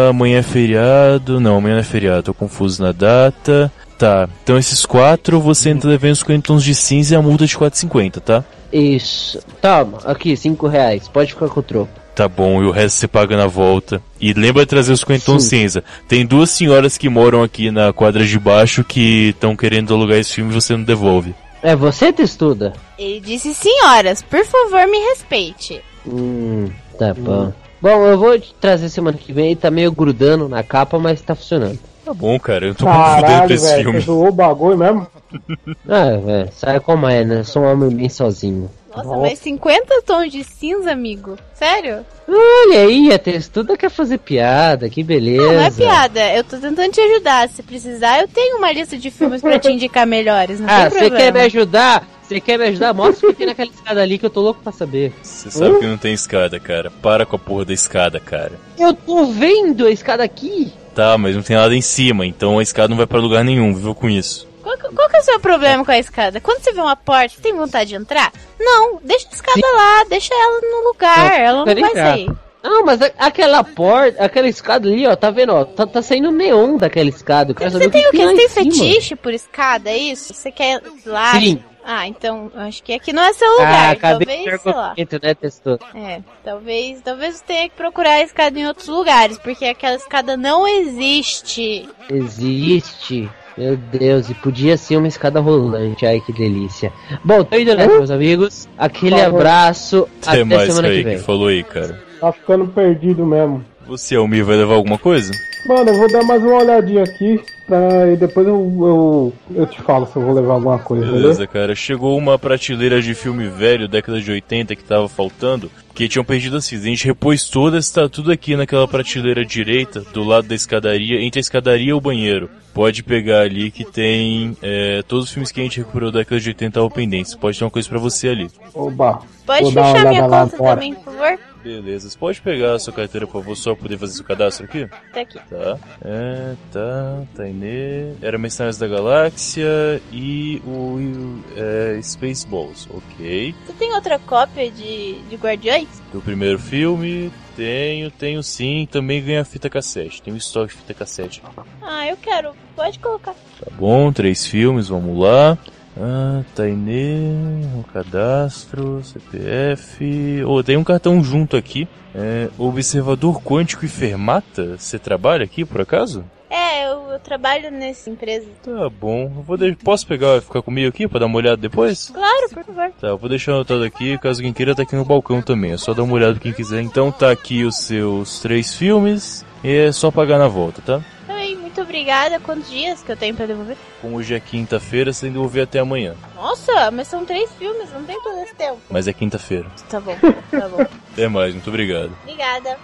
Amanhã é feriado, não, amanhã não é feriado, tô confuso na data. Tá, então esses 4 você entra devendo 50 tons de cinza e a multa de 4,50, tá? Isso, toma, aqui, R$5, pode ficar com o troco. Tá bom, e o resto você paga na volta. E lembra de trazer os 50 tons cinza. Tem 2 senhoras que moram aqui na quadra de baixo que estão querendo alugar esse filme e você não devolve. É você, Testuda? Ele disse senhoras, por favor me respeite. Tá bom. Bom, eu vou te trazer semana que vem, tá meio grudando na capa, mas tá funcionando. Tá bom, cara, eu tô confundendo pra Caralho, esse velho, filme. você zoou o bagulho mesmo? Velho, sabe como é, né? Sou um homem bem sozinho. Nossa, mas 50 tons de cinza, amigo? Sério? Olha aí, a Testuda quer fazer piada, que beleza. Não é piada, eu tô tentando te ajudar. Se precisar, eu tenho uma lista de filmes pra te indicar melhores, não tem você problema. quer me ajudar? Você quer me ajudar? Mostra o que tem naquela escada ali que eu tô louco pra saber. Você sabe que não tem escada, cara. Para com a porra da escada, cara. Eu tô vendo a escada aqui. Tá, mas não tem nada em cima, então a escada não vai pra lugar nenhum, viu com isso. Qual que é o seu problema com a escada? Quando você vê uma porta, você tem vontade de entrar? Não, deixa a escada lá, deixa ela no lugar, ela não vai sair. Não, mas aquela porta, aquela escada ali, ó, tá vendo, ó, tá saindo neon daquela escada. Você tem o quê? Você tem fetiche por escada, é isso? Você quer ir lá? Sim. Ah, então, acho que aqui não é seu lugar, talvez, sei lá. Né, Testuda? Talvez você tenha que procurar a escada em outros lugares, porque aquela escada não existe. Existe? Meu Deus, e podia ser uma escada rolante, ai que delícia. Bom, tô indo nessa, meus amigos. Aquele abraço, até mais, semana que Kaique, vem. falou aí, cara. Tá ficando perdido mesmo. Você, Almir, vai levar alguma coisa? Mano, eu vou dar mais uma olhadinha aqui e depois eu te falo se eu vou levar alguma coisa, Beleza, cara. Chegou uma prateleira de filme velho, década de 80, que tava faltando, que tinham perdido as fitas. A gente repôs todas, tá tudo aqui naquela prateleira direita, do lado da escadaria, entre a escadaria e o banheiro. Pode pegar ali que tem todos os filmes que a gente recuperou da década de 80 estavam pendentes. Pode ter uma coisa pra você ali. Oba. Pode fechar minha conta também, por favor? Beleza, você pode pegar a sua carteira, por favor, só pra poder fazer seu cadastro aqui? Tá aqui. Tá. Tainê. Era Mercenários da Galáxia e o Spaceballs, ok. Você tem outra cópia de Guardiões? Do primeiro filme, tenho sim. Também ganha fita cassete, tem um estoque de fita cassete. Ah, eu quero, pode colocar. Tá bom, 3 filmes, vamos lá. Tainê, o cadastro, CPF. Tem um cartão junto aqui. Observador Quântico e Fermata? Você trabalha aqui por acaso? Eu trabalho nessa empresa. Tá bom, posso pegar e ficar comigo aqui pra dar uma olhada depois? Claro, por favor. Tá, eu vou deixar anotado aqui, caso quem queira tá aqui no balcão também. É só dar uma olhada quem quiser. Então tá aqui os seus 3 filmes e é só pagar na volta, tá? Muito obrigada. Quantos dias que eu tenho pra devolver? Como hoje é quinta-feira, você tem que devolver até amanhã. Nossa, mas são 3 filmes, não tem todo esse tempo. Mas é quinta-feira. Tá bom, tá bom. Até mais, muito obrigado. Obrigada.